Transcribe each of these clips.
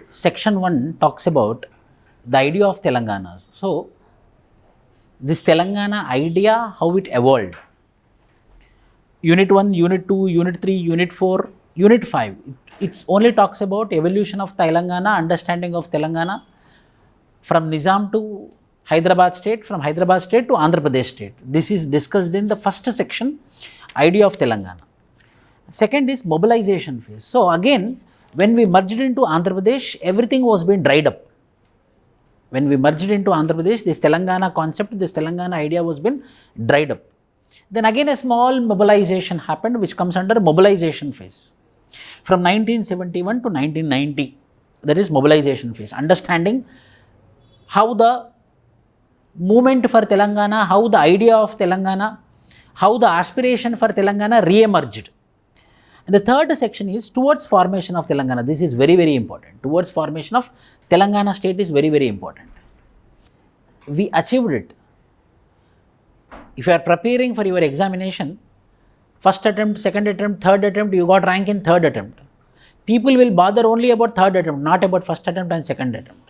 Section 1 talks about the idea of Telangana. So, this Telangana idea, how it evolved. Unit 1, Unit 2, Unit 3, Unit 4, Unit 5. It only talks about evolution of Telangana, understanding of Telangana from Nizam to Hyderabad state, from Hyderabad state to Andhra Pradesh state. This is discussed in the first section, idea of Telangana. Second is mobilization phase. So again, when we merged into Andhra Pradesh, everything was being dried up. When we merged into Andhra Pradesh, this Telangana concept, this Telangana idea was been dried up. Then again a small mobilization happened, which comes under mobilization phase. From 1971 to 1990, that is mobilization phase. Understanding how the movement for Telangana, how the idea of Telangana, how the aspiration for Telangana re-emerged. And the third section is towards formation of Telangana. This is very, very important. Towards formation of Telangana state is very, very important. We achieved it. If you are preparing for your examination, first attempt, second attempt, third attempt, you got rank in third attempt. People will bother only about third attempt, not about first attempt and second attempt.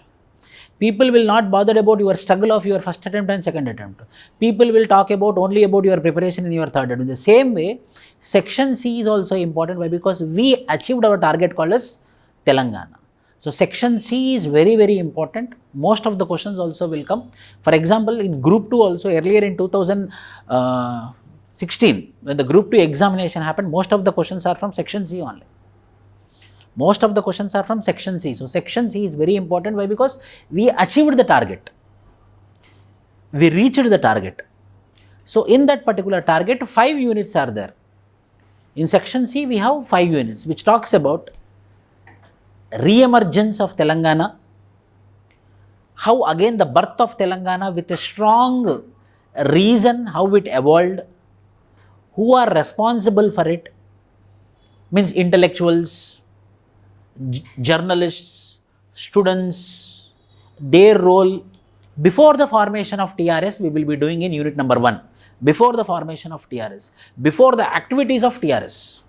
People will not bother about your struggle of your first attempt and second attempt. People will talk about only about your preparation in your third attempt. In the same way, section C is also important. Why? Because we achieved our target called as Telangana. So section C is very, very important. Most of the questions also will come. For example, in group 2 also, earlier in 2016, when the group 2 examination happened, most of the questions are from section C only. Most of the questions are from section C. So section C is very important. Why? Because we achieved the target. We reached the target. So in that particular target, 5 units are there. In section C, we have 5 units, which talks about re-emergence of Telangana, how again the birth of Telangana with a strong reason, how it evolved, who are responsible for it, means intellectuals, journalists, students, their role before the formation of TRS. We will be doing in unit number 1, before the formation of TRS, before the activities of TRS.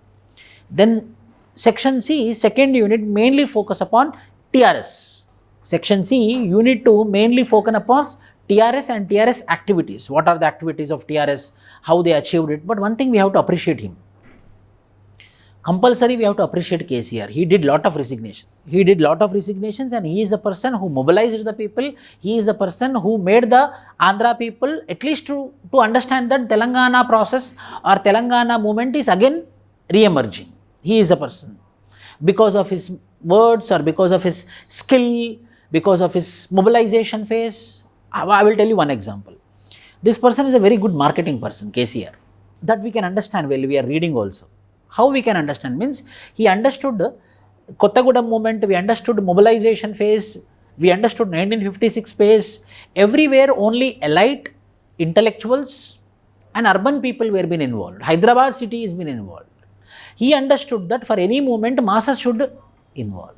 Then section C, second unit, mainly focus upon TRS. Section C, unit 2, mainly focus upon TRS and TRS activities. What are the activities of TRS, how they achieved it. But one thing, we have to appreciate him. Compulsory, we have to appreciate KCR. He did lot of resignation. He did lot of resignations, and he is the person who mobilized the people. He is the person who made the Andhra people at least to understand that Telangana process or Telangana movement is again re-emerging. He is the person. Because of his words or because of his skill, because of his mobilization phase. I will tell you one example. This person is a very good marketing person, KCR. That we can understand while we are reading also. How we can understand means, he understood Kottagudam movement, we understood mobilization phase, we understood 1956 phase. Everywhere only elite, intellectuals and urban people were been involved. Hyderabad city has been involved. He understood that for any movement, masses should involve.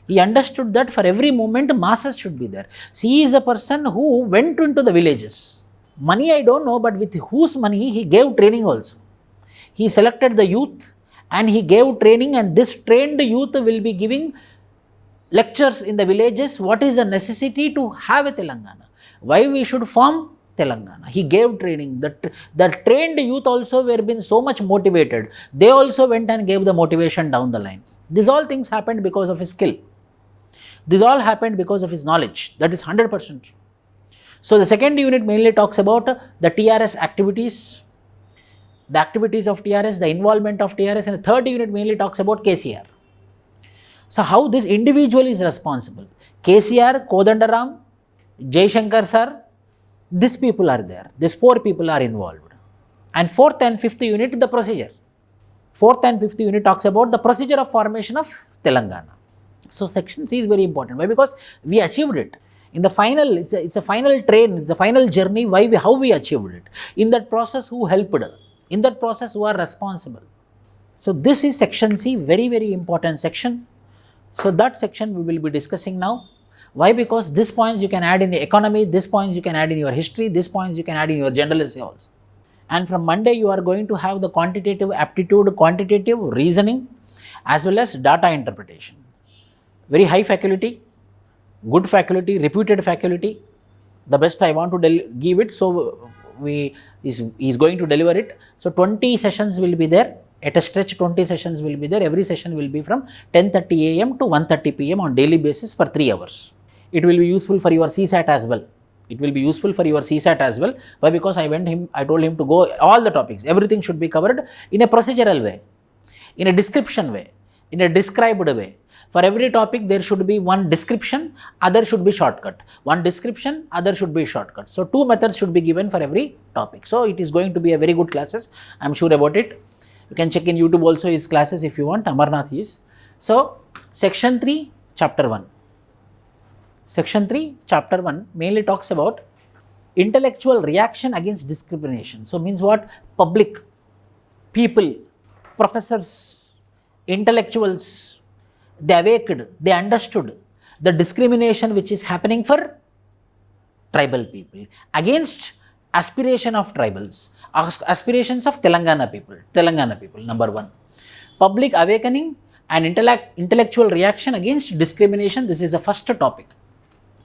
He understood that for every movement, masses should be there. So he is a person who went into the villages. Money I don't know, but with whose money he gave training also. He selected the youth and he gave training, and this trained youth will be giving lectures in the villages. What is the necessity to have a Telangana? Why we should form Telangana? He gave training. The trained youth also were been so much motivated. They also went and gave the motivation down the line. These all things happened because of his skill. This all happened because of his knowledge. That is 100%. So the second unit mainly talks about the TRS activities, the activities of TRS, the involvement of TRS, and the third unit mainly talks about KCR. So how this individual is responsible. KCR, Kodandaram, Jaishankar sir, these people are there. These 4 people are involved. And fourth and fifth unit, the procedure. Fourth and fifth unit talks about the procedure of formation of Telangana. So section C is very important. Why? Because we achieved it. In the final, it's a final train, the final journey, how we achieved it. In that process, who helped? In that process, who are responsible? So this is section C, very, very important section. So that section we will be discussing now. Why? Because these points you can add in the economy, these points you can add in your history, these points you can add in your general essay also. And from Monday, you are going to have the quantitative aptitude, quantitative reasoning, as well as data interpretation. very high faculty, good faculty, reputed faculty, the best I want to give it, so he's going to deliver it. So 20 sessions will be there, at a stretch 20 sessions will be there. Every session will be from 10:30 a.m. to 1:30 p.m. on daily basis for 3 hours. It will be useful for your CSAT as well. It will be useful for your CSAT as well. Why? Because I told him to go all the topics. Everything should be covered in a procedural way, in a description way, in a described way. For every topic, there should be one description, other should be shortcut. One description, other should be shortcut. So 2 methods should be given for every topic. So it is going to be a very good classes. I am sure about it. You can check in YouTube also his classes if you want. Amarnath is. So section 3, chapter 1. Section 3, chapter 1 mainly talks about intellectual reaction against discrimination. So means what? Public, people, professors, intellectuals, they awakened, they understood the discrimination which is happening for tribal people against aspiration of tribals, aspirations of Telangana people, number 1. Public awakening and intellectual reaction against discrimination, this is the first topic.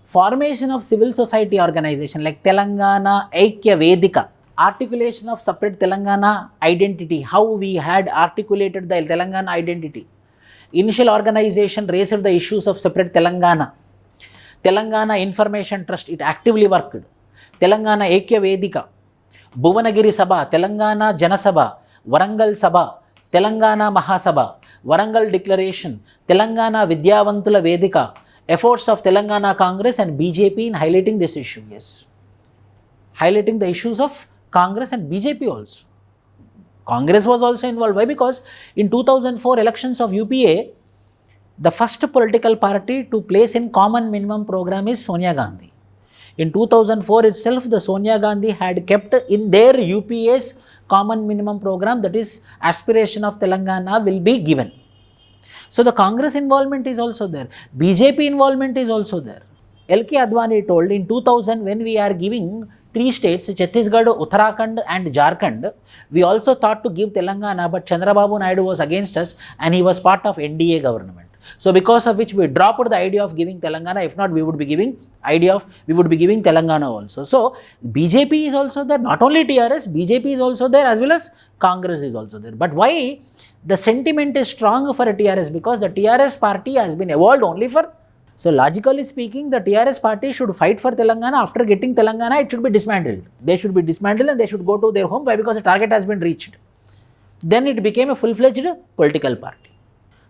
Formation of civil society organization like Telangana Aikya Vedika, articulation of separate Telangana identity, how we had articulated the Telangana identity. Initial organization raised the issues of separate Telangana. Telangana Information Trust, it actively worked. Telangana Aikya Vedika, Bhuvanagiri Sabha, Telangana Janasabha, Warangal Sabha, Telangana Mahasabha, Warangal Declaration, Telangana Vidyavantula Vedika, efforts of Telangana Congress and BJP in highlighting this issue. Yes, highlighting the issues of Congress and BJP also. Congress was also involved. Why? Because in 2004 elections of UPA, the first political party to place in common minimum program is Sonia Gandhi. In 2004 itself, the Sonia Gandhi had kept in their UPA's common minimum program, that is aspiration of Telangana will be given. So the Congress involvement is also there. BJP involvement is also there. LK Advani told in 2000, when we are giving 3 states, Chhattisgarh, Uttarakhand and Jharkhand, we also thought to give Telangana, but Chandrababu Naidu was against us and he was part of NDA government. So because of which we dropped the idea of giving Telangana. If not, we would be giving Telangana also. So BJP is also there, not only TRS, BJP is also there as well as Congress is also there. But why the sentiment is strong for TRS? Because the TRS party has been evolved only for, so logically speaking, the TRS party should fight for Telangana. After getting Telangana, it should be dismantled. They should be dismantled and they should go to their home. Why? Because the target has been reached. Then it became a full-fledged political party.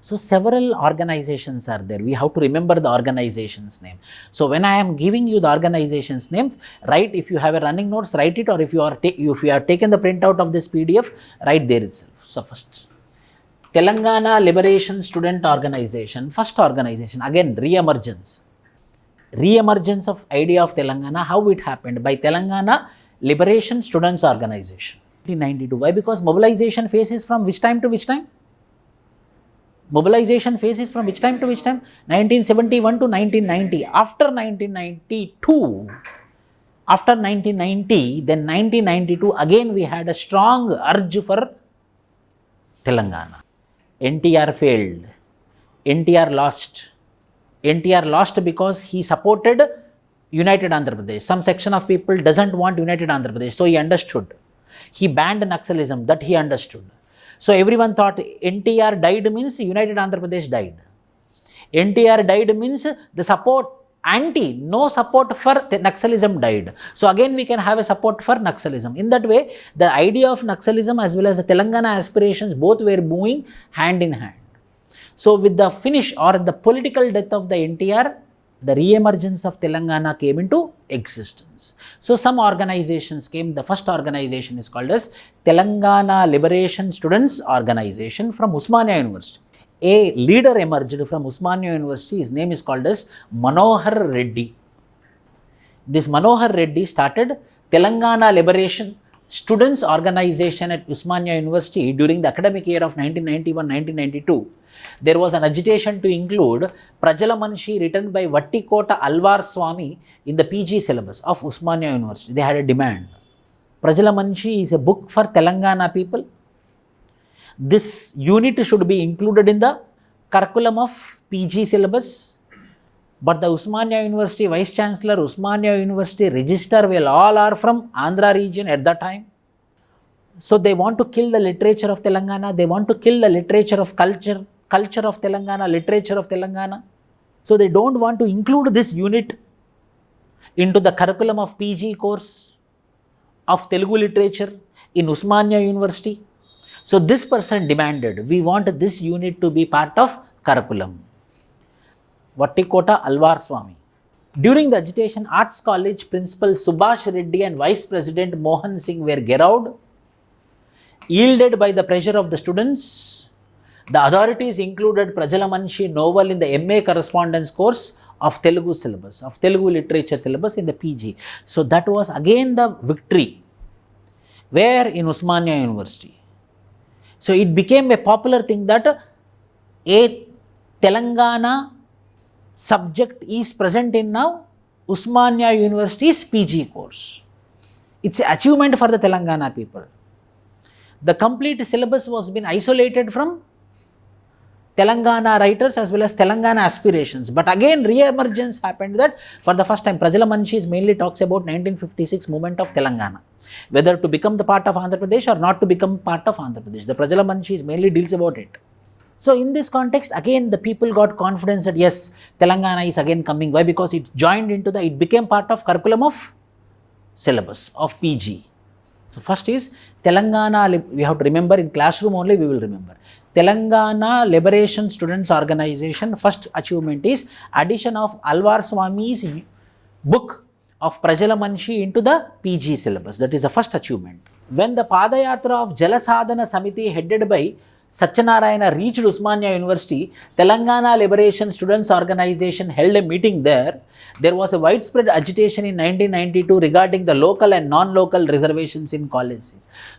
So several organizations are there. We have to remember the organization's name. So when I am giving you the organization's name, write, if you have a running notes, write it, or if you have taken the printout of this PDF, write there itself. So first, Telangana Liberation Student Organization, first organization, again re-emergence. Re-emergence of idea of Telangana, how it happened? By Telangana Liberation Students Organization. 1992. Why? Because mobilization phase is from which time to which time? Mobilization phase is from which time to which time? 1971 to 1990. After 1992, after 1990, then 1992, again we had a strong urge for Telangana. NTR failed. NTR lost. NTR lost because he supported United Andhra Pradesh. Some section of people doesn't want United Andhra Pradesh, so he understood. He banned Naxalism, that he understood. So everyone thought NTR died means United Andhra Pradesh died. NTR died means the support, no support for Naxalism died. So again we can have a support for Naxalism. In that way, the idea of Naxalism as well as the Telangana aspirations both were moving hand in hand. So with the finish or the political death of the NTR, the re-emergence of Telangana came into existence. So some organizations came. The first organization is called as Telangana Liberation Students Organization from Usmania University. A leader emerged from Usmania University. His name is called as Manohar Reddy. This Manohar Reddy started Telangana Liberation Students Organization at Usmania University during the academic year of 1991-1992. There was an agitation to include Prajala Manshi written by Vattikota Alvar Swami in the PG syllabus of Usmania University. They had a demand. Prajala Manshi is a book for Telangana people. This unit should be included in the curriculum of PG syllabus. But the Usmania University Vice Chancellor, Usmania University registrar will all are from Andhra region at that time. So they want to kill the literature of Telangana, they want to kill the literature of culture of Telangana, literature of Telangana. So they don't want to include this unit into the curriculum of PG course of Telugu literature in Usmania University. So this person demanded, we want this unit to be part of curriculum. Vattikota Alvar Swami. During the agitation, Arts College Principal Subhash Reddy and Vice President Mohan Singh were geared. Yielded by the pressure of the students, the authorities included Prajala Manshi novel in the MA correspondence course of Telugu syllabus, of Telugu literature syllabus in the PG. So that was again the victory. Where? In Usmania University. So it became a popular thing that a Telangana subject is present in now Usmania University's PG course. It's an achievement for the Telangana people. The complete syllabus was been isolated from Telangana writers as well as Telangana aspirations. But again, re-emergence happened that for the first time, Prajala Manshi mainly talks about 1956 movement of Telangana. Whether to become the part of Andhra Pradesh or not to become part of Andhra Pradesh. The Prajala Manshi mainly deals about it. So in this context, again, the people got confidence that yes, Telangana is again coming. Why? Because it joined into it became part of curriculum of syllabus of PG. So first is Telangana, we have to remember in classroom only we will remember. Telangana Liberation Students Organization, first achievement is addition of Alvar Swami's book of Prajala Manshi into the PG syllabus. That is the first achievement. When the Padayatra of Jalasadhana Samiti headed by Satyanarayana reached Usmania University, Telangana Liberation Students Organization held a meeting there. There was a widespread agitation in 1992 regarding the local and non-local reservations in college.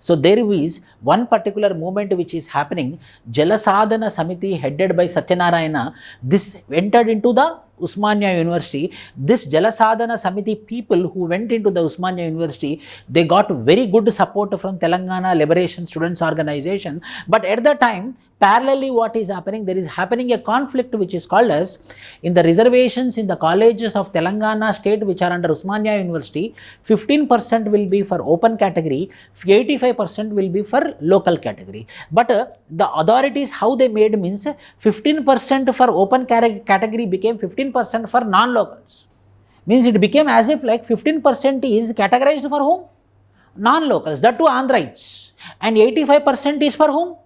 So there is one particular movement which is happening, Jalasadhana Samiti headed by Satyanarayana, this entered into the Usmania University. This Jalasadhana Samiti people who went into the Usmania University, they got very good support from Telangana Liberation Students Organization. But at the time, parallelly what is happening, there is happening a conflict which is called as in the reservations in the colleges of Telangana state which are under Usmania University, 15% will be for open category, 85% will be for local category. But the authorities, how they made means 15% for open category became 15% for non-locals. Means it became as if like 15% is categorized for whom? Non-locals, that too Andhrites. And 85% is for whom?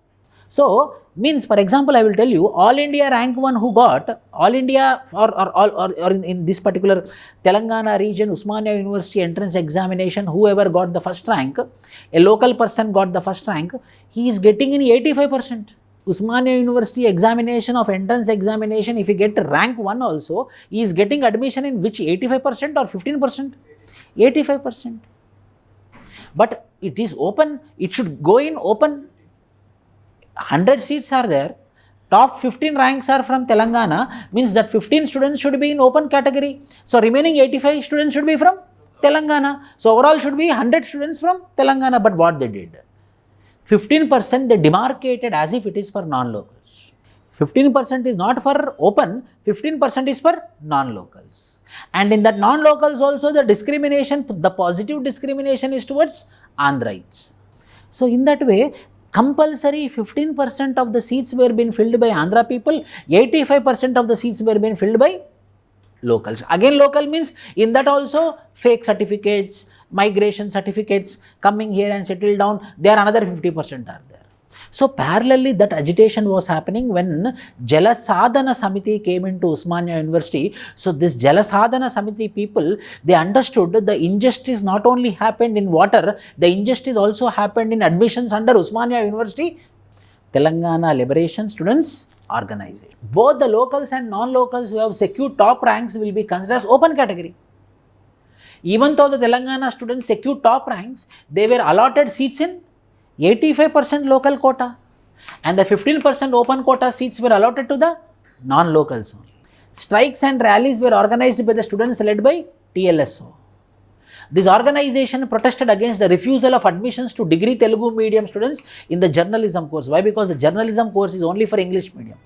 So, means for example, I will tell you, all India rank 1 who got, all India or in this particular Telangana region, Usmania University entrance examination, whoever got the first rank, a local person got the first rank, he is getting in 85%. Usmania University examination of entrance examination, if he get rank 1 also, he is getting admission in which 85% or 15%? 85%. But it is open, it should go in open. 100 seats are there, top 15 ranks are from Telangana, means that 15 students should be in open category. So remaining 85 students should be from Telangana. So overall should be 100 students from Telangana. But what they did, 15% they demarcated as if it is for non-locals. 15% is not for open, 15% is for non-locals. And in that non-locals also the discrimination, the positive discrimination is towards Andhrites. So in that way, compulsory 15% of the seats were being filled by Andhra people, 85% of the seats were being filled by locals. Again local means in that also fake certificates, migration certificates coming here and settle down, there another 50% are there. So parallelly that agitation was happening when Jalasadhana Samiti came into Usmania University. So this Jalasadhana Samiti people, they understood the injustice not only happened in water, the injustice also happened in admissions under Usmania University, Telangana Liberation Students Organization. Both the locals and non-locals who have secured top ranks will be considered as open category. Even though the Telangana students secured top ranks, they were allotted seats in 85% local quota and the 15% open quota seats were allotted to the non-locals only. Strikes and rallies were organized by the students led by TLSO. This organization protested against the refusal of admissions to degree Telugu medium students in the journalism course. Why? Because the journalism course is only for English medium.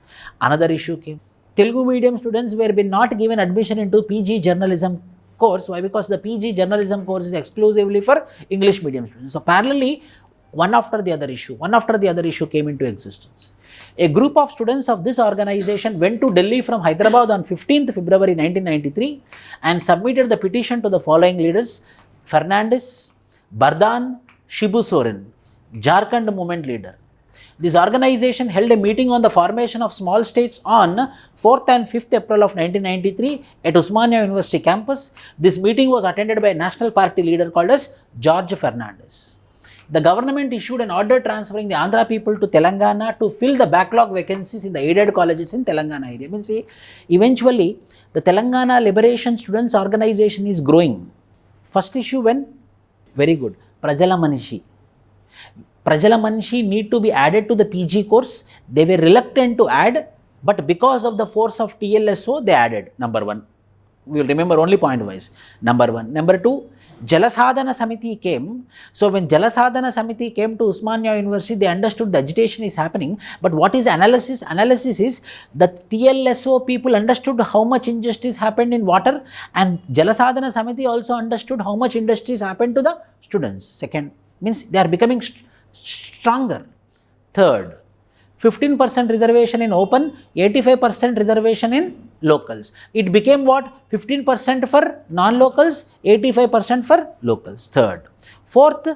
Another issue came. Telugu medium students were been not given admission into PG journalism course. Why? Because the PG journalism course is exclusively for English medium students. So parallelly, one after the other issue came into existence. A group of students of this organization went to Delhi from Hyderabad on 15th February 1993 and submitted the petition to the following leaders: Fernandez, Bardhan, Shibu Soren, Jharkhand Movement leader. This organization held a meeting on the formation of small states on 4th and 5th April of 1993 at Usmania University campus. This meeting was attended by a national party leader called as George Fernandez. The government issued an order transferring the Andhra people to Telangana to fill the backlog vacancies in the aided colleges in Telangana area. Means eventually the Telangana Liberation Students Organization is growing. First issue when? Very good. Prajala Manishi. Prajala Manishi need to be added to the PG course. They were reluctant to add, but because of the force of TLSO, they added. Number one. We will remember only point wise. Number one. Number two, Jalasadhana Samiti came. So when Jalasadhana Samiti came to Usmania University, they understood the agitation is happening. But what is analysis? Analysis is that TLSO people understood how much injustice happened in water, and Jalasadhana Samiti also understood how much injustice happened to the students. Second, means they are becoming stronger. Third, 15% reservation in open, 85% reservation in locals. It became what? 15% for non-locals, 85% for locals. Third. Fourth,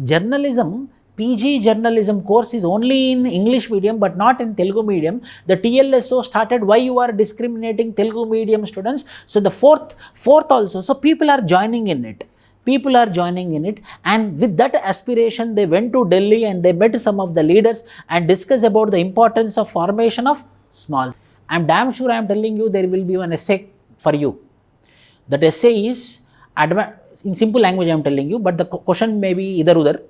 journalism, PG journalism course is only in English medium but not in Telugu medium. The TLSO started, why you are discriminating Telugu medium students? So the fourth also. So people are joining in it. And with that aspiration they went to Delhi and they met some of the leaders and discussed about the importance of formation of small. I am damn sure I am telling you there will be one essay for you. That essay is, in simple language I am telling you, but the question may be either udhar.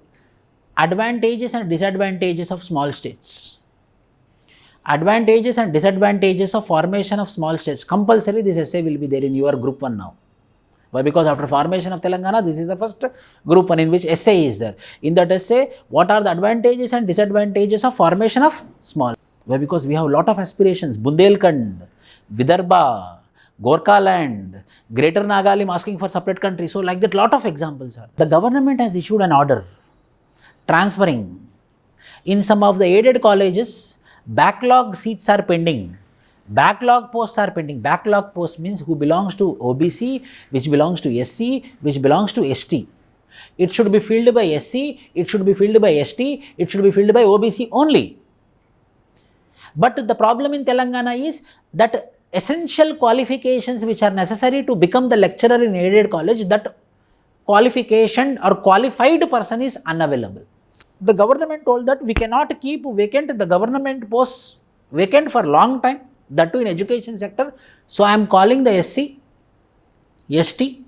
Advantages and disadvantages of small states. Advantages and disadvantages of formation of small states. Compulsory this essay will be there in your group 1 now. Why? Because after formation of Telangana, this is the first group 1 in which essay is there. In that essay, what are the advantages and disadvantages of formation of small? Why? Because we have a lot of aspirations. Bundelkhand, Vidarbha, Gorkhaland, Greater Nagalim asking for separate country. So like that, lot of examples are. The government has issued an order transferring. In some of the aided colleges, backlog seats are pending. Backlog posts are pending. Backlog post means who belongs to OBC, which belongs to SC, which belongs to ST. It should be filled by SC, it should be filled by ST, it should be filled by OBC only. But the problem in Telangana is that essential qualifications which are necessary to become the lecturer in aided college, that qualification or qualified person is unavailable. The government told that we cannot keep vacant the government posts vacant for long time, that too in education sector. So I am calling the SC, ST,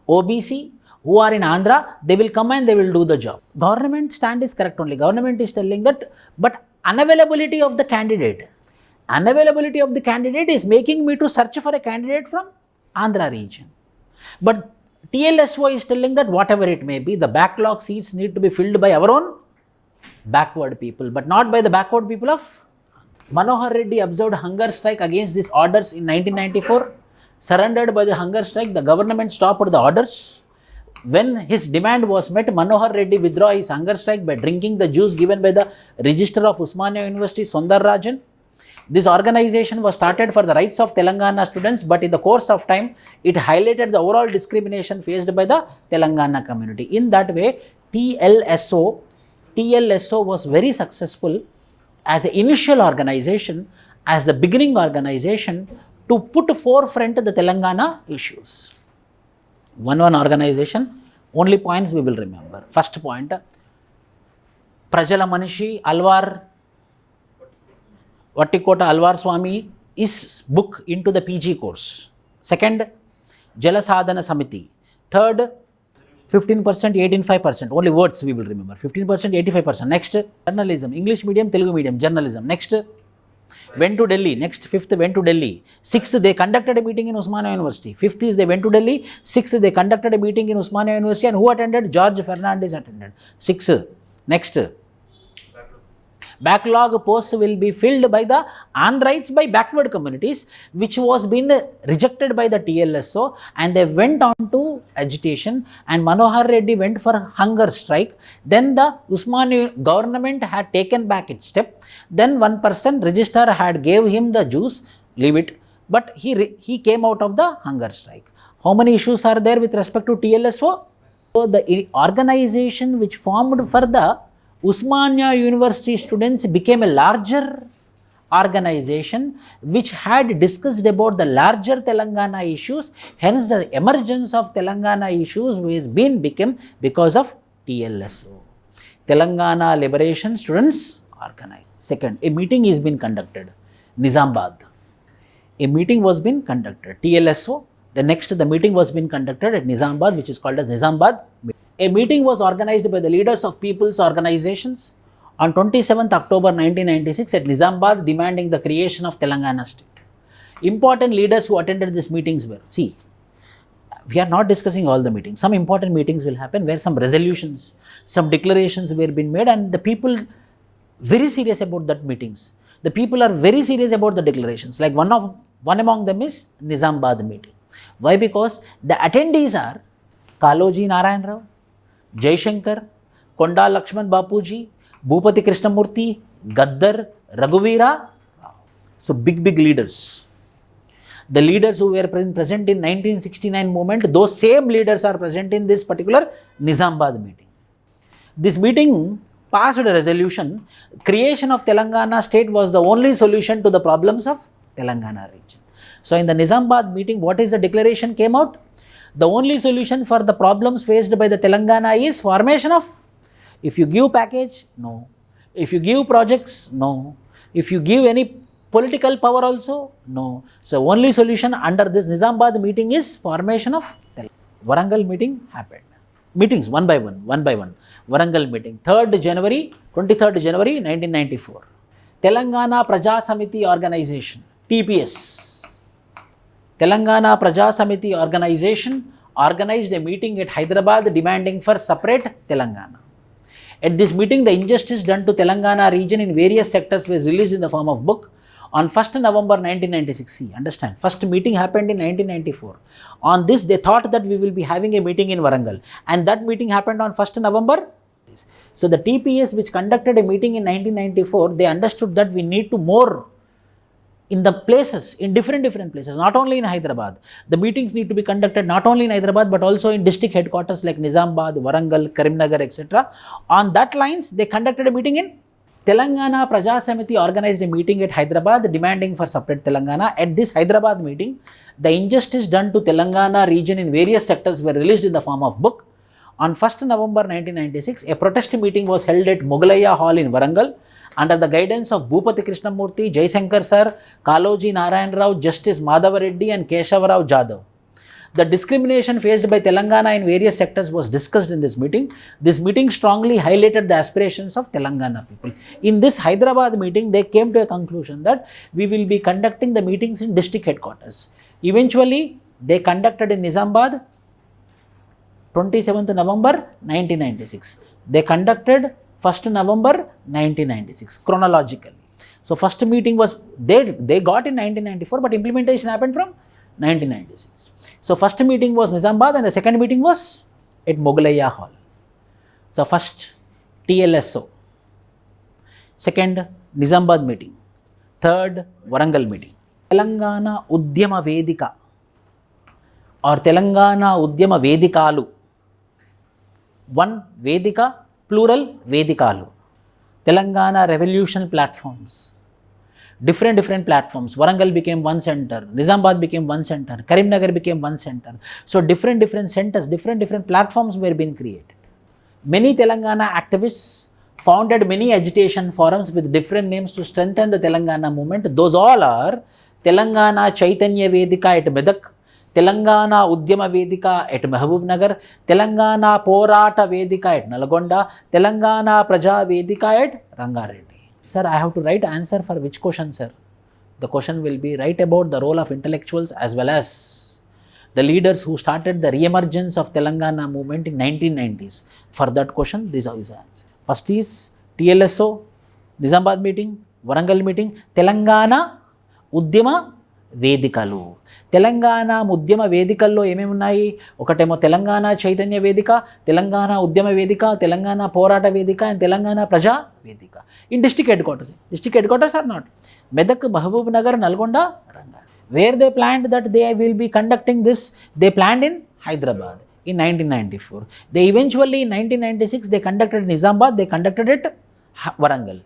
OBC who are in Andhra, they will come and they will do the job. Government stand is correct only. Government is telling that, but unavailability of the candidate is making me to search for a candidate from Andhra region. But TLSO is telling that whatever it may be, the backlog seats need to be filled by our own backward people, but not by the backward people of. Manohar Reddy observed hunger strike against these orders in 1994. Surrendered by the hunger strike, the government stopped the orders. When his demand was met, Manohar Reddy withdrew his hunger strike by drinking the juice given by the Registrar of Usmania University, Sondar Rajan. This organization was started for the rights of Telangana students, but in the course of time, it highlighted the overall discrimination faced by the Telangana community. In that way, TLSO was very successful as an initial organization, as the beginning organization to put forefront the Telangana issues. One organization, only points we will remember. First point, Prajala Manishi, Alvar, Vattikota Alvar Swami is book into the PG course. Second, Jalasadhana Samiti. Third, 15%, 18.5%. Only words we will remember. 15%, 85%. Next, journalism. English medium, Telugu medium, journalism. Next, went to Delhi. Next, fifth, went to Delhi. Sixth, they conducted a meeting in Usmania University. Fifth is they went to Delhi. Sixth, they conducted a meeting in Usmania University. And who attended? George Fernandez attended. Sixth. Next, Backlog posts will be filled by the Andhrites, by backward communities, which was been rejected by the TLSO, and they went on to agitation, and Manohar Reddy went for hunger strike. Then the Usmania government had taken back its step. Then one person, registrar, had gave him the juice, leave it, but he came out of the hunger strike. How many issues are there with respect to TLSO? So the organization which formed for the Usmania University students became a larger organization which had discussed about the larger Telangana issues. Hence the emergence of Telangana issues became because of TLSO, Telangana Liberation Students Organization. Second, a meeting is been conducted, Nizamabad. A meeting was been conducted, TLSO. The meeting was been conducted at Nizamabad, which is called as Nizamabad. A meeting was organized by the leaders of people's organizations on 27th October 1996 at Nizamabad, demanding the creation of Telangana state. Important leaders who attended these meetings were, see, we are not discussing all the meetings. Some important meetings will happen where some resolutions, some declarations were being made, and the people very serious about that meetings. The people are very serious about the declarations. Like one among them is Nizamabad meeting. Why? Because the attendees are Kaloji Narayan Rao, Jaishankar, Konda Lakshman Bapuji, Bhupati Krishnamurthy, Gaddar, Raghuveera. So big leaders. The leaders who were present in 1969 movement, those same leaders are present in this particular Nizamabad meeting. This meeting passed a resolution. Creation of Telangana state was the only solution to the problems of Telangana region. So in the Nizamabad meeting, what is the declaration came out? The only solution for the problems faced by the Telangana is formation of, if you give package, no. If you give projects, no. If you give any political power also, no. So only solution under this Nizamabad meeting is formation of Telangana. Warangal meeting happened. Meetings one by one. Warangal meeting, 23rd January 1994. Telangana Praja Samiti Organization, TPS. Telangana Praja Samiti Organization organized a meeting at Hyderabad demanding for separate Telangana. At this meeting, the injustice done to Telangana region in various sectors was released in the form of book on 1st November 1996. See, understand, first meeting happened in 1994. On this, they thought that we will be having a meeting in Warangal, and that meeting happened on 1st November. So the TPS, which conducted a meeting in 1994, they understood that we need to more in the places, in different places, not only in Hyderabad. The meetings need to be conducted not only in Hyderabad, but also in district headquarters like Nizamabad, Warangal, Karimnagar, etc. On that lines, they conducted a meeting in Telangana Praja Samiti organized a meeting at Hyderabad demanding for separate Telangana. At this Hyderabad meeting, the injustice done to Telangana region in various sectors were released in the form of book. On 1st November 1996, a protest meeting was held at Mughalaya Hall in Warangal under the guidance of Bhupati Krishnamurthy, Jaishankar Sir, Kaloji Narayan Rao, Justice Madhava Reddy and Keshavarao Jadhav. The discrimination faced by Telangana in various sectors was discussed in this meeting. This meeting strongly highlighted the aspirations of Telangana people. In this Hyderabad meeting, they came to a conclusion that we will be conducting the meetings in district headquarters. Eventually, they conducted in Nizamabad 27th November 1996. They conducted 1st November 1996 chronologically. So first meeting was, they got in 1994, but implementation happened from 1996. So first meeting was Nizamabad and the second meeting was at Mughalaya Hall. So first TLSO, second Nizamabad meeting, third Warangal meeting. Telangana Udyama Vedika or Telangana Udyama Vedikalu. One Vedika, plural Vedikalu. Telangana Revolution platforms. Different platforms. Warangal became one center, Nizamabad became one center, Karimnagar became one center. So different centers, different platforms were being created. Many Telangana activists founded many agitation forums with different names to strengthen the Telangana movement. Those all are Telangana Chaitanya Vedika at Medak, Telangana Udyama Vedika at Mahabub Nagar, Telangana Porata Vedika at Nalgonda, Telangana Praja Vedika at Rangareddy. Sir, I have to write answer for which question, sir? The question will be write about the role of intellectuals as well as the leaders who started the re-emergence of Telangana movement in 1990s. For that question, this is the answer. First is TLSO, Nizamabad meeting, Warangal meeting, Telangana ఉద్యమ వేదికలు. తెలంగాణ ఉద్యమ వేదికల్లో ఏమేమి ఉన్నాయి? ఒకటేమో తెలంగాణ చైతన్య వేదిక, తెలంగాణ ఉద్యమ వేదిక, తెలంగాణ పోరాట వేదిక and Telangana Praja Vedika. In district headquarters. District headquarters are not Medak, Mahbubnagar, Nalgonda, Rangareddy. Where they planned that they will be conducting this, they planned in Hyderabad in 1994. They eventually in 1996 they conducted Nizamabad, they conducted it Warangal.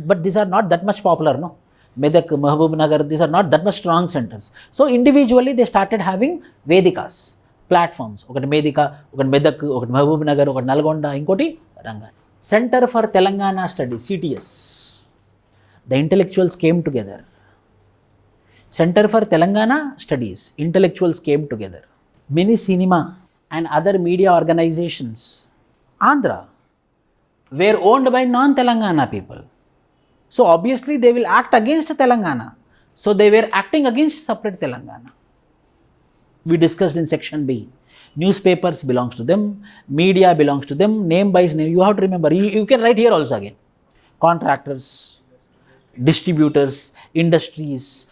But these are not that much popular, no? Medak, Mahbub Nagar, these are not that much strong centers. So individually they started having Vedikas, platforms. Okati Medika, okati Medak, okati Mahbub Nagar, okati Nalgonda, inkoti Rangan. Center for Telangana Studies, CTS. The intellectuals came together. Center for Telangana Studies, intellectuals came together. Mini cinema and other media organizations, Andhra, were owned by non-Telangana people. So obviously they will act against Telangana. So they were acting against separate Telangana. We discussed in section B. Newspapers belongs to them, media belongs to them, name by name. You have to remember, you can write here also again. Contractors, distributors, industries,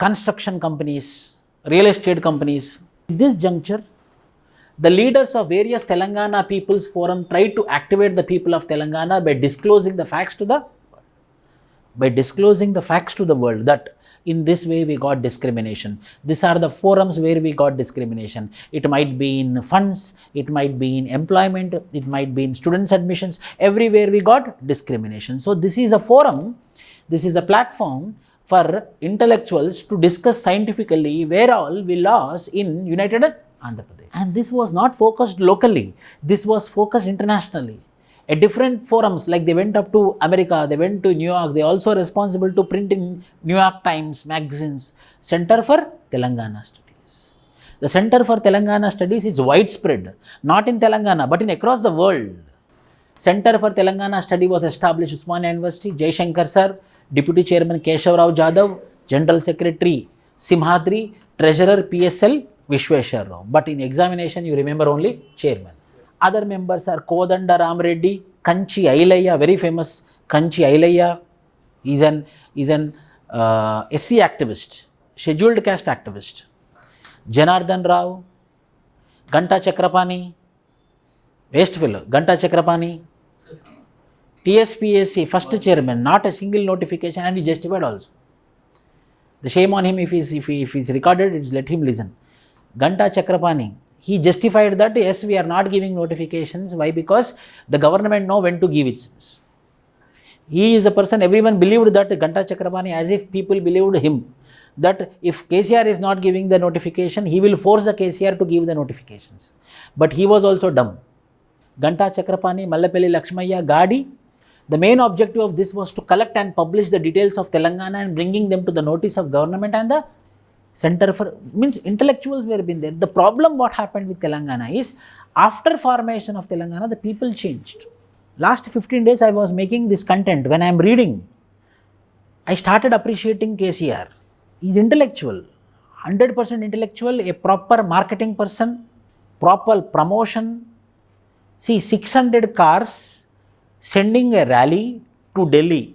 construction companies, real estate companies. At this juncture, the leaders of various Telangana People's Forum tried to activate the people of Telangana by disclosing the facts to the world, that in this way we got discrimination. These are the forums where we got discrimination. It might be in funds, it might be in employment, it might be in students' admissions. Everywhere we got discrimination. So this is a forum, this is a platform for intellectuals to discuss scientifically where all we lost in United Andhra Pradesh. And this was not focused locally, this was focused internationally. At different forums, like they went up to America, they went to New York, they also responsible to print in New York Times magazines. Center for Telangana Studies. The Center for Telangana Studies is widespread, not in Telangana but in across the world. Center for Telangana Study was established Usmania University, Jaishankar sir, Deputy Chairman Keshav Rao Jadhav, General Secretary Simhadri, Treasurer PSL Vishweshwar Rao. But in examination you remember only Chairman. Other members are Kodanda Ram Reddy, Kanchi Ailayya, very famous Kanchi Ailayya. He's an SC activist, scheduled caste activist. Janardhan Rao, Ganta Chakrapani, waste fellow, Ganta Chakrapani. TSPSC first chairman, not a single notification, and he justified also. The shame on him if he's recorded, let him listen. Ganta Chakrapani, he justified that yes, we are not giving notifications. Why? Because the government know when to give it. He is a person, everyone believed that Ganta Chakrapani, as if people believed him, that if KCR is not giving the notification, he will force the KCR to give the notifications. But he was also dumb. Ganta Chakrapani, Mallapelli Lakshmaya, Gadi, the main objective of this was to collect and publish the details of Telangana and bringing them to the notice of government and the center for, means intellectuals were been there. The problem what happened with Telangana is, after formation of Telangana, the people changed. Last 15 days I was making this content. When I am reading, I started appreciating KCR. He's intellectual, 100% intellectual, a proper marketing person, proper promotion. See, 600 cars sending a rally to Delhi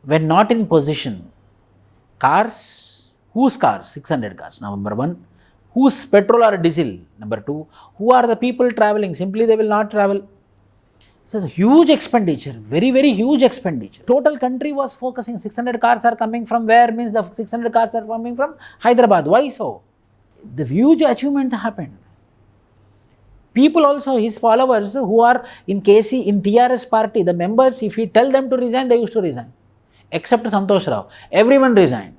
when not in position. Cars, whose cars? 600 cars, number one. Whose petrol or diesel? Number two. Who are the people traveling? Simply they will not travel. So it's a huge expenditure, very, very huge expenditure. Total country was focusing, 600 cars are coming from where? Means the 600 cars are coming from Hyderabad. Why so? The huge achievement happened. People also, his followers who are in KC, in TRS party, the members, if he tell them to resign, they used to resign. Except Santosh Rao. Everyone resigned.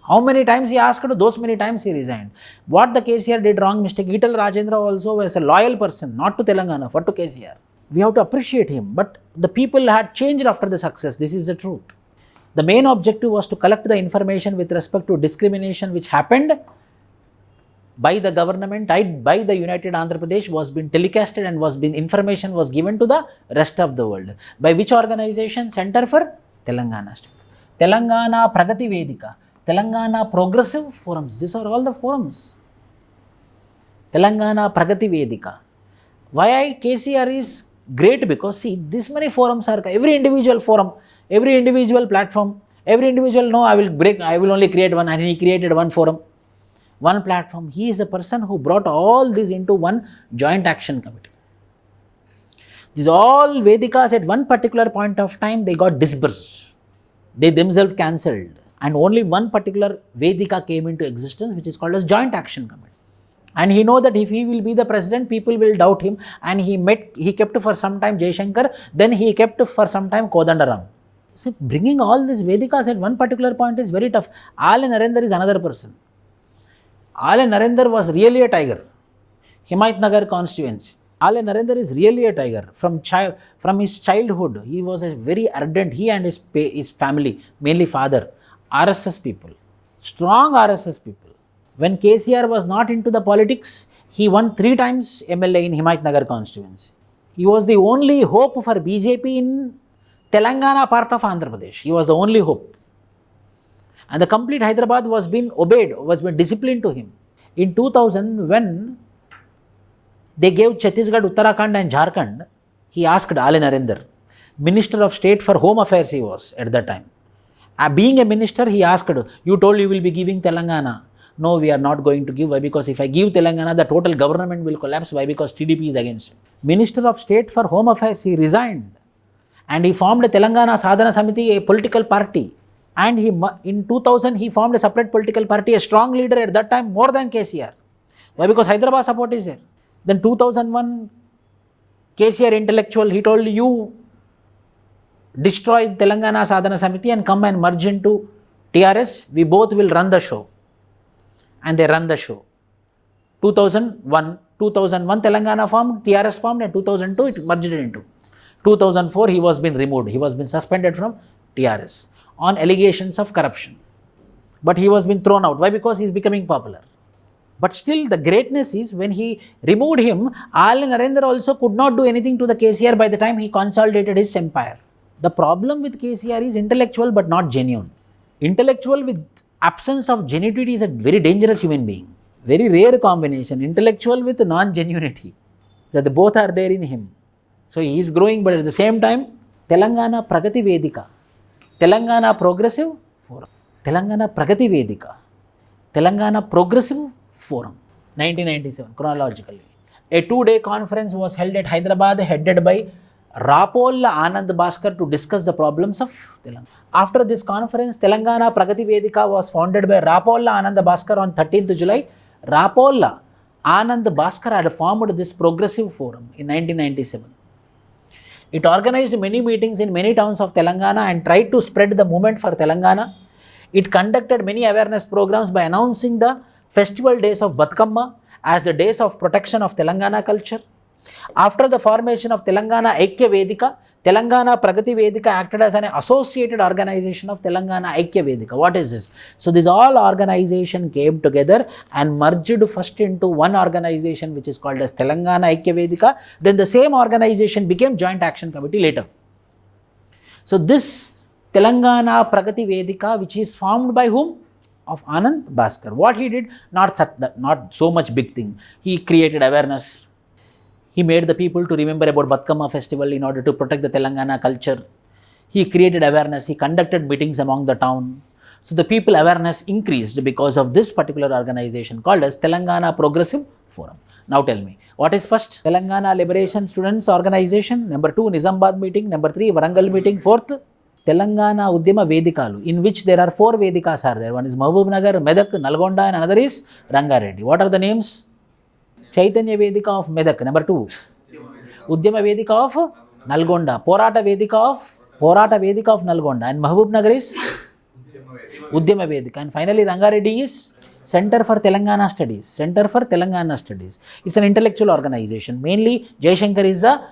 How many times he asked, those many times he resigned. What the KCR did wrong mistake, Ital Rajendra also was a loyal person, not to Telangana, but to KCR. We have to appreciate him. But the people had changed after the success. This is the truth. The main objective was to collect the information with respect to discrimination which happened by the government, by the United Andhra Pradesh, was been telecasted and information was given to the rest of the world. By which organization? Center for Telangana. Telangana Pragati Vedika, Telangana Progressive Forums. These are all the forums. Telangana Pragati Vedika. Why KCR is Great, because see, this many forums are, every individual forum, every individual platform, every individual, no, I will only create one, and he created one forum, one platform. He is a person who brought all this into one joint action committee. These all Vedikas at one particular point of time, they got dispersed. They themselves cancelled. And only one particular Vedika came into existence, which is called as joint action committee. And he know that if he will be the president, people will doubt him. And he kept for some time Jaishankar, then he kept for some time Kodandaram. So bringing all these Vedikas at one particular point is very tough. Ale Narendra is another person. Ale Narendra was really a tiger. Himayatnagar constituency. Ale Narendra is really a tiger. From his childhood, he was a very ardent, he and his family, mainly father, RSS people, strong RSS people. When KCR was not into the politics, he won 3 times MLA in Himayatnagar constituency. He was the only hope for BJP in Telangana part of Andhra Pradesh. He was the only hope. And the complete Hyderabad was being obeyed, was being disciplined to him. In 2000, when they gave Chhattisgarh, Uttarakhand and Jharkhand, he asked Ale Narendra, Minister of State for Home Affairs he was at that time. Being a minister, he asked, you told you will be giving Telangana. No, we are not going to give. Why? Because if I give Telangana, the total government will collapse. Why? Because TDP is against it. Minister of State for Home Affairs, he resigned. And he formed a Telangana Sadhana Samiti, a political party. And in 2000, he formed a separate political party, a strong leader at that time, more than KCR. Why? Because Hyderabad support is there. Then 2001, KCR intellectual, he told you, destroy Telangana Sadhana Samiti and come and merge into TRS. We both will run the show. And they run the show. 2001 Telangana formed, TRS formed, and 2002 it merged into. 2004 he was been removed. He was been suspended from TRS on allegations of corruption. But he was been thrown out. Why? Because he is becoming popular. But still the greatness is when he removed him, Ale Narendra also could not do anything to the KCR by the time he consolidated his empire. The problem with KCR is intellectual but not genuine. Intellectual with absence of genuinity is a very dangerous human being. Very rare combination, intellectual with non-genuinity. That both are there in him. So he is growing, but at the same time, Telangana Pragati Vedika, Telangana Progressive Forum, Telangana Pragati Vedika, Telangana Progressive Forum, 1997, chronologically. A 2-day conference was held at Hyderabad, headed by Rapolla Anand Bhaskar, to discuss the problems of Telangana. After this conference, Telangana Pragati Vedika was founded by Rapolla Anand Bhaskar on 13th July. Rapolla Anand Bhaskar had formed this progressive forum in 1997. It organized many meetings in many towns of Telangana and tried to spread the movement for Telangana. It conducted many awareness programs by announcing the festival days of Batkamma as the days of protection of Telangana culture. After the formation of Telangana Aikya Vedika, Telangana Pragati Vedika acted as an associated organization of Telangana Aikya Vedika. What is this? So this all organization came together and merged first into one organization which is called as Telangana Aikya Vedika. Then the same organization became Joint Action Committee later. So this Telangana Pragati Vedika, which is formed by whom? Of Anand Bhaskar. What he did? Not so much big thing. He created awareness. He made the people to remember about Batkamma festival in order to protect the Telangana culture. He created awareness. He conducted meetings among the town. So the people awareness increased because of this particular organization called as Telangana Progressive Forum. Now tell me, what is first? Telangana Liberation Students Organization. Number 2, Nizambad meeting. Number 3, Warangal meeting. 4th, Telangana Udyama Vedikalu, in which there are 4 Vedikas are there. One is Mahabubnagar, Medak, Nalgonda, and another is Rangareddy. What are the names? Chaitanya Vedika of Medak, number 2. Udyama Vedika of Nalgonda. Porata Vedika of Nalgonda. And Mahabubnagar is Udyama Vedika. And finally Rangareddy is Center for Telangana Studies. Center for Telangana Studies. It's an intellectual organization. Mainly Jaishankar is the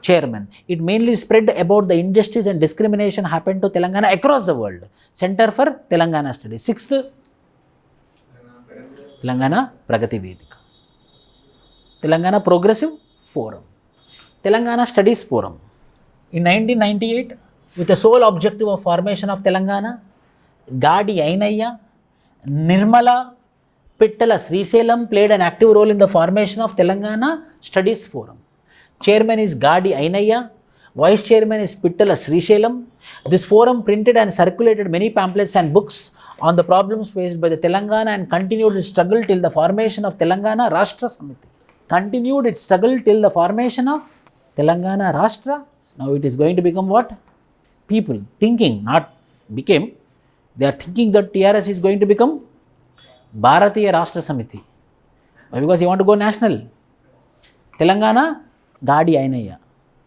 chairman. It mainly spread about the injustice and discrimination happened to Telangana across the world. Center for Telangana Studies. 6th, Telangana Pragati Vedika. Telangana Progressive Forum, Telangana Studies Forum. In 1998, with the sole objective of formation of Telangana, Gadi Ainaya, Nirmala, Pittala Sriselam played an active role in the formation of Telangana Studies Forum. Chairman is Gadi Ainaya. Vice Chairman is Pittala Srisailam. This forum printed and circulated many pamphlets and books on the problems faced by the Telangana and continued its struggle till the formation of Telangana Rashtra Samiti. Continued its struggle till the formation of Telangana Rashtra. Now it is going to become what? People thinking, not became. They are thinking that TRS is going to become Bharatiya Rashtra Samiti. Why? Because you want to go national. Telangana, Gadi Ainaya.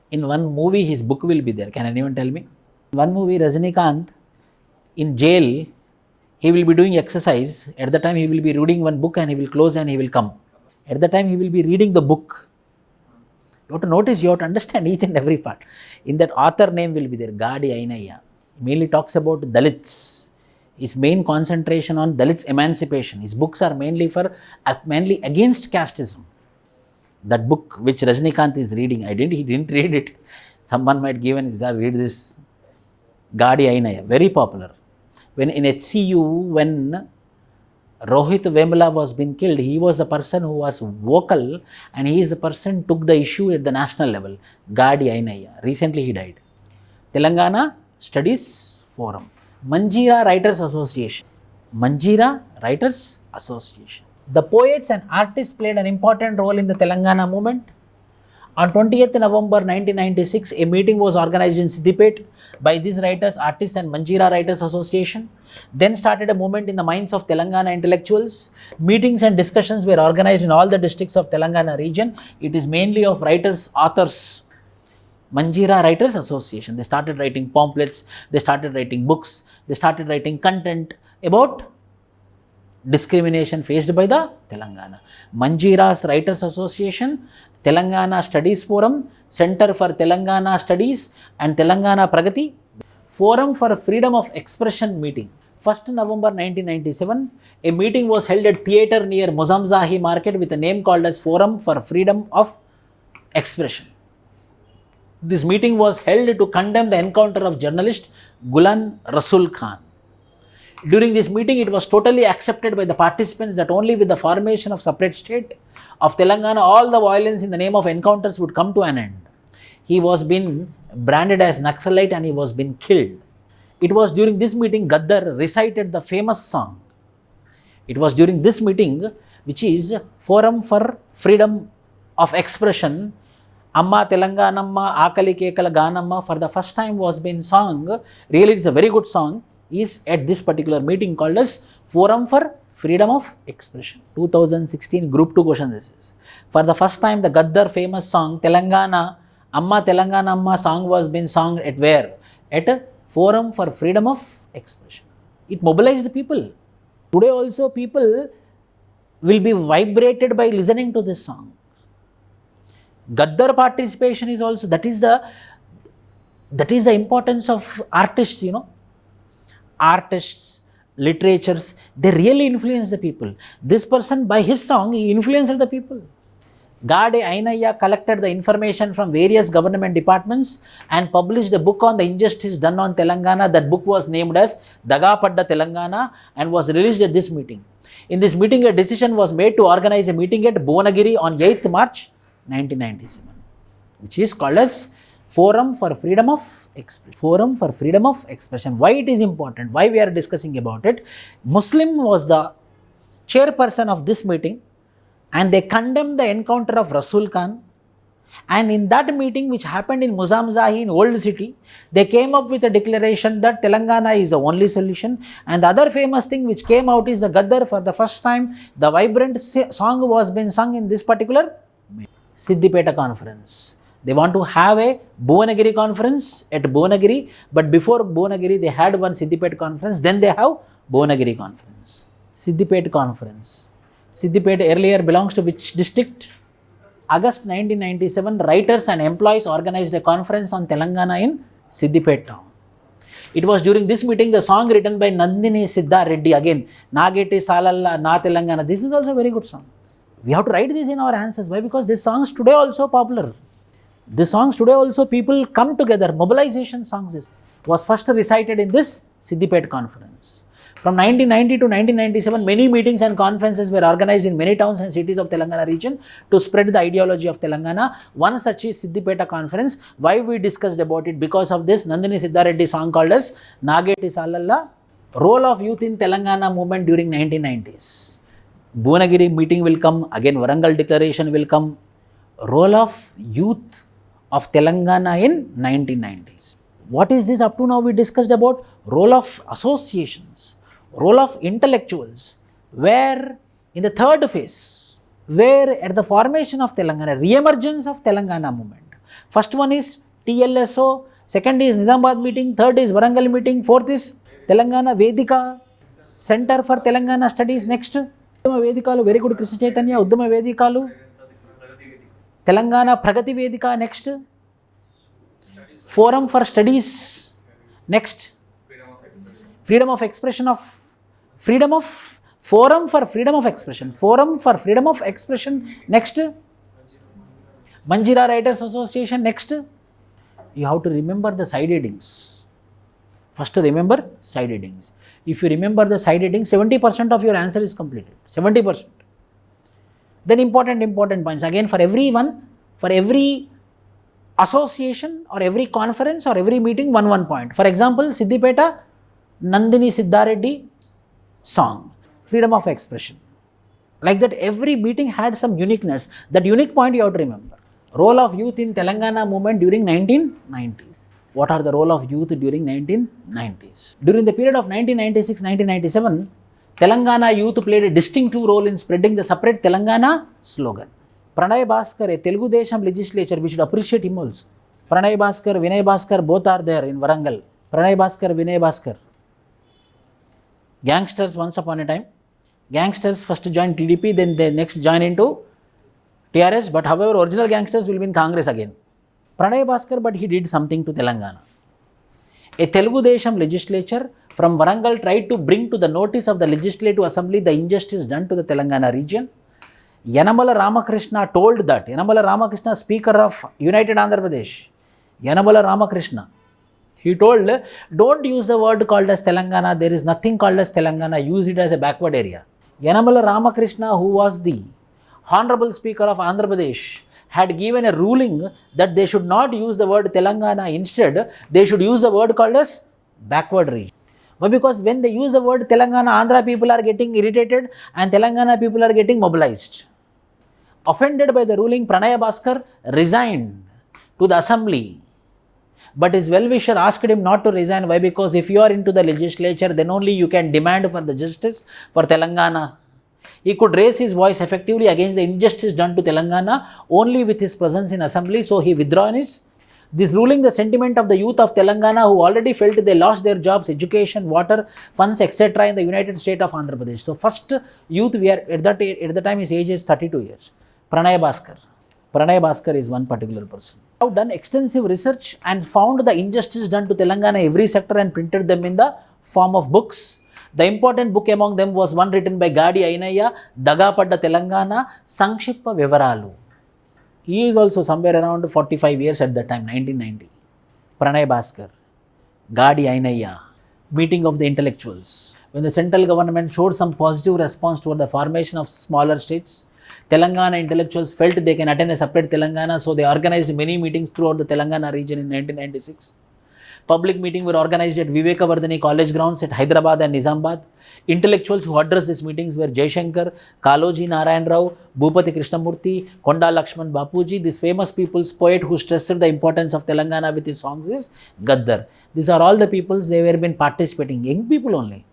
In one movie, his book will be there. Can anyone tell me? One movie, Rajinikanth, in jail, he will be doing exercise. At the time, he will be reading one book and he will close and he will come. At the time, he will be reading the book. You have to notice, you have to understand each and every part. In that, author name will be there, Gadi Ainaya. Mainly talks about Dalits. His main concentration on Dalits emancipation. His books are mainly against casteism. That book which Rajinikanth is reading, he didn't read it. Someone might give and read this. Gadi Ainaya, very popular. When in HCU, when Rohit Vemula was being killed, he was the person who was vocal and he is the person who took the issue at the national level. Gadi Ainaya. Recently he died. Telangana Studies Forum. Manjeera Writers Association. Manjeera Writers Association. The poets and artists played an important role in the Telangana movement. On 20th November 1996, a meeting was organized in Siddipet by these writers, artists and Manjeera Writers Association. Then started a movement in the minds of Telangana intellectuals. Meetings and discussions were organized in all the districts of Telangana region. It is mainly of writers, authors. Manjeera Writers Association. They started writing pamphlets, they started writing books, they started writing content about discrimination faced by the Telangana. Manjeera's Writers Association, Telangana Studies Forum, Center for Telangana Studies and Telangana Pragati, Forum for Freedom of Expression meeting. 1st November 1997, a meeting was held at theatre near Mozamzahi Market with a name called as Forum for Freedom of Expression. This meeting was held to condemn the encounter of journalist Gulan Rasul Khan. During this meeting, it was totally accepted by the participants that only with the formation of separate state of Telangana, all the violence in the name of encounters would come to an end. He was been branded as Naxalite and he was been killed. It was during this meeting Gaddar recited the famous song. It was during this meeting, which is Forum for Freedom of Expression, Amma Telanganamma Akali Kekala Ganamma, for the first time was being sung. Really, it's a very good song. Is at this particular meeting called as Forum for Freedom of Expression. 2016 Group 2 question this is. For the first time, the Gaddar famous song Telangana, Amma Telangana Amma song was being sung at where? At a Forum for Freedom of Expression. It mobilized the people. Today also people will be vibrated by listening to this song. Gaddar participation is also, that is the importance of artists, you know. Artists, literatures, they really influence the people. This person, by his song, he influenced the people. Gadi Ainaya collected the information from various government departments and published a book on the injustice done on Telangana. That book was named as Daga Padda Telangana and was released at this meeting. In this meeting, a decision was made to organize a meeting at Bhuvanagiri on 8th March 1997, which is called as Forum for Freedom of Expression. Forum for Freedom of Expression. Why it is important? Why we are discussing about it? Muslim was the chairperson of this meeting and they condemned the encounter of Rasul Khan. And in that meeting, which happened in Mozamzahi in Old City, they came up with a declaration that Telangana is the only solution. And the other famous thing which came out is the Gaddar. For the first time, the vibrant song was being sung in this particular Siddipeta conference. They want to have a Bhuvanagiri conference at Bhuvanagiri, but before Bhuvanagiri, they had one Siddipet conference, then they have Bhuvanagiri conference. Siddipet conference. Siddipet earlier belongs to which district? August 1997, writers and employees organized a conference on Telangana in Siddipet town. It was during this meeting the song written by Nandini Siddha Reddy, again, Nageti Salalla Na Telangana. This is also a very good song. We have to write this in our answers. Why? Because these songs today also popular. These songs today also people come together. Mobilization songs was first recited in this Siddipet conference. From 1990 to 1997, many meetings and conferences were organized in many towns and cities of Telangana region to spread the ideology of Telangana. One such is Siddipeta conference. Why we discussed about it? Because of this Nandini Siddhareddy song called as Nageti Salalla. Role of youth in Telangana movement during 1990s. Bhuvanagiri meeting will come, again Warangal declaration will come. Role of youth of Telangana in 1990s. What is this? Up to now we discussed about role of associations, role of intellectuals, where in the third phase, where at the formation of Telangana, re-emergence of Telangana movement. First one is TLSO, second is Nizamabad meeting, third is Warangal meeting, fourth is Telangana Vedika, Center for Telangana Studies. Next, Uddama Vedikalu, very good Krishna Chaitanya, Uddama Vedikalu, Telangana Pragati Vedika. Next, Forum for Studies. Next, Freedom of Expression of Forum for Freedom of Expression. Forum for Freedom of Expression. Next, Manjira Writers Association. Next, you have to remember the side headings. First, remember side headings. If you remember the side headings, 70% of your answer is completed. 70%. Then important points. Again, for everyone, for every association or every conference or every meeting, one point. For example, Siddipeta, Nandini Siddhareddy song, freedom of expression. Like that, every meeting had some uniqueness. That unique point you have to remember. Role of youth in Telangana movement during 1990. What are the role of youth during 1990s? During the period of 1996-1997, Telangana youth played a distinctive role in spreading the separate Telangana slogan. Pranay Bhaskar, a Telugu Desam legislature, we should appreciate him also. Pranay Bhaskar, Vinay Bhaskar, both are there in Warangal. Pranay Bhaskar, Vinay Bhaskar. Gangsters once upon a time. Gangsters first joined TDP, then they next join into TRS, but however, original gangsters will be in Congress again. Pranay Bhaskar, but he did something to Telangana. A Telugu Desam legislature from Warangal tried to bring to the notice of the Legislative Assembly the injustice done to the Telangana region. Yanamala Ramakrishna told that, Yanamala Ramakrishna, Speaker of United Andhra Pradesh, Yanamala Ramakrishna, he told, don't use the word called as Telangana, there is nothing called as Telangana, use it as a backward area. Yanamala Ramakrishna, who was the Honorable Speaker of Andhra Pradesh, had given a ruling that they should not use the word Telangana, instead they should use the word called as backward region. Why? Because when they use the word Telangana, Andhra people are getting irritated and Telangana people are getting mobilized. Offended by the ruling, Pranay Bhaskar resigned to the assembly, but his well-wisher asked him not to resign. Why? Because if you are into the legislature, then only you can demand for the justice for Telangana. He could raise his voice effectively against the injustice done to Telangana only with his presence in assembly, so he withdrew this ruling the sentiment of the youth of Telangana, who already felt they lost their jobs, education, water, funds, etc. in the United State of Andhra Pradesh. So first youth, we are at the time his age is 32 years. Pranay Bhaskar. Pranay Bhaskar is one particular person. Have done extensive research and found the injustice done to Telangana every sector and printed them in the form of books. The important book among them was one written by Gadi Ainaya, Dagapadda Telangana, Sankshippa Vivaralu. He is also somewhere around 45 years at that time, 1990. Pranay Bhaskar, Gadi Ainaya, meeting of the intellectuals. When the central government showed some positive response toward the formation of smaller states, Telangana intellectuals felt they can attain a separate Telangana, so they organized many meetings throughout the Telangana region in 1996. Public meetings were organized at Vivekavardhani College grounds at Hyderabad and Nizamabad. Intellectuals who addressed these meetings were Jaishankar, Kaloji Narayan Rao, Bhupati Krishnamurthy, Konda Lakshman Bapuji. This famous people's poet who stressed the importance of Telangana with his songs is Gaddar. These are all the peoples, they were been participating, young people only.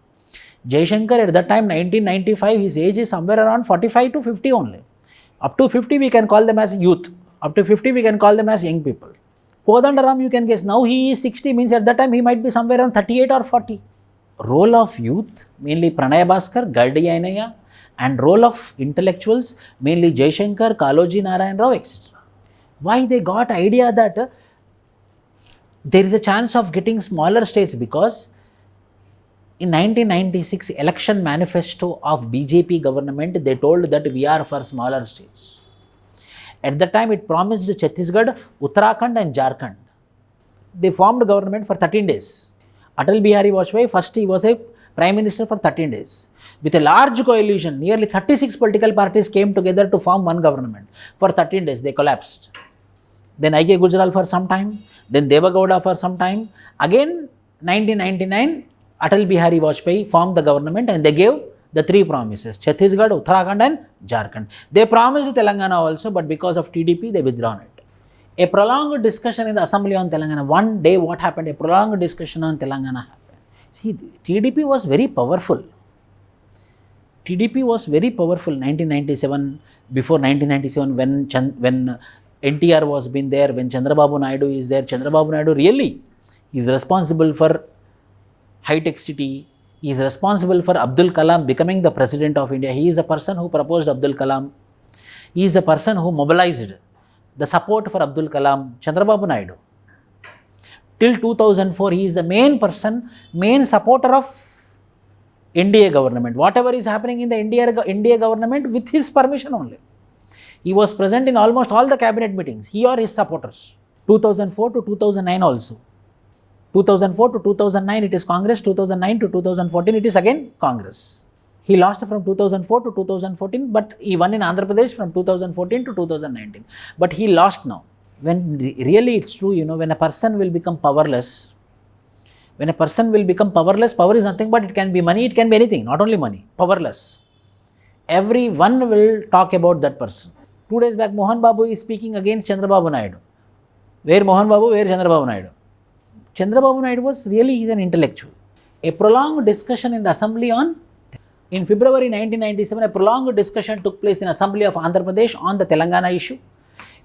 Jaishankar at that time, 1995, his age is somewhere around 45 to 50 only. Up to 50 we can call them as youth. Up to 50 we can call them as young people. Kodandaram, you can guess, now he is 60, means at that time he might be somewhere around 38 or 40. Role of youth, mainly Pranay Bhaskar, Gadi Ainaya, and role of intellectuals, mainly Jaishankar, Kaloji Narayan Rao, etc. Why they got idea that there is a chance of getting smaller states? Because in 1996 election manifesto of BJP government, they told that we are for smaller states. At the time, it promised Chhattisgarh, Uttarakhand and Jharkhand. They formed government for 13 days. Atal Bihari Vajpayee, first he was a Prime Minister for 13 days. With a large coalition, nearly 36 political parties came together to form one government. For 13 days, they collapsed. Then I.K. Gujral for some time, then Devagowda for some time. Again, 1999, Atal Bihari Vajpayee formed the government and they gave the three promises: Chhattisgarh, Uttarakhand and Jharkhand. They promised Telangana also, but because of TDP, they withdrawn it. A prolonged discussion in the assembly on Telangana. One day, what happened? A prolonged discussion on Telangana happened. See, TDP was very powerful. TDP was very powerful 1997, before 1997 when NTR was been there, when Chandrababu Naidu is there. Chandrababu Naidu really is responsible for high-tech city. He is responsible for Abdul Kalam becoming the president of India. He is the person who proposed Abdul Kalam. He is the person who mobilized the support for Abdul Kalam, Chandrababu Naidu. Till 2004, he is the main person, main supporter of NDA government. Whatever is happening in the NDA government, with his permission only. He was present in almost all the cabinet meetings, he or his supporters. 2004 to 2009 also. 2004 to 2009 it is Congress, 2009 to 2014 it is again Congress. He lost from 2004 to 2014, but he won in Andhra Pradesh from 2014 to 2019. But he lost now. When really it's true, when a person will become powerless, power is nothing but it can be money, it can be anything, not only money, powerless. Everyone will talk about that person. 2 days back, Mohan Babu is speaking against Chandrababu Naidu. Where Mohan Babu, where Chandrababu Naidu? Chandrababu Naidu was really, he's an intellectual. A prolonged discussion in the assembly in February 1997, a prolonged discussion took place in Assembly of Andhra Pradesh on the Telangana issue.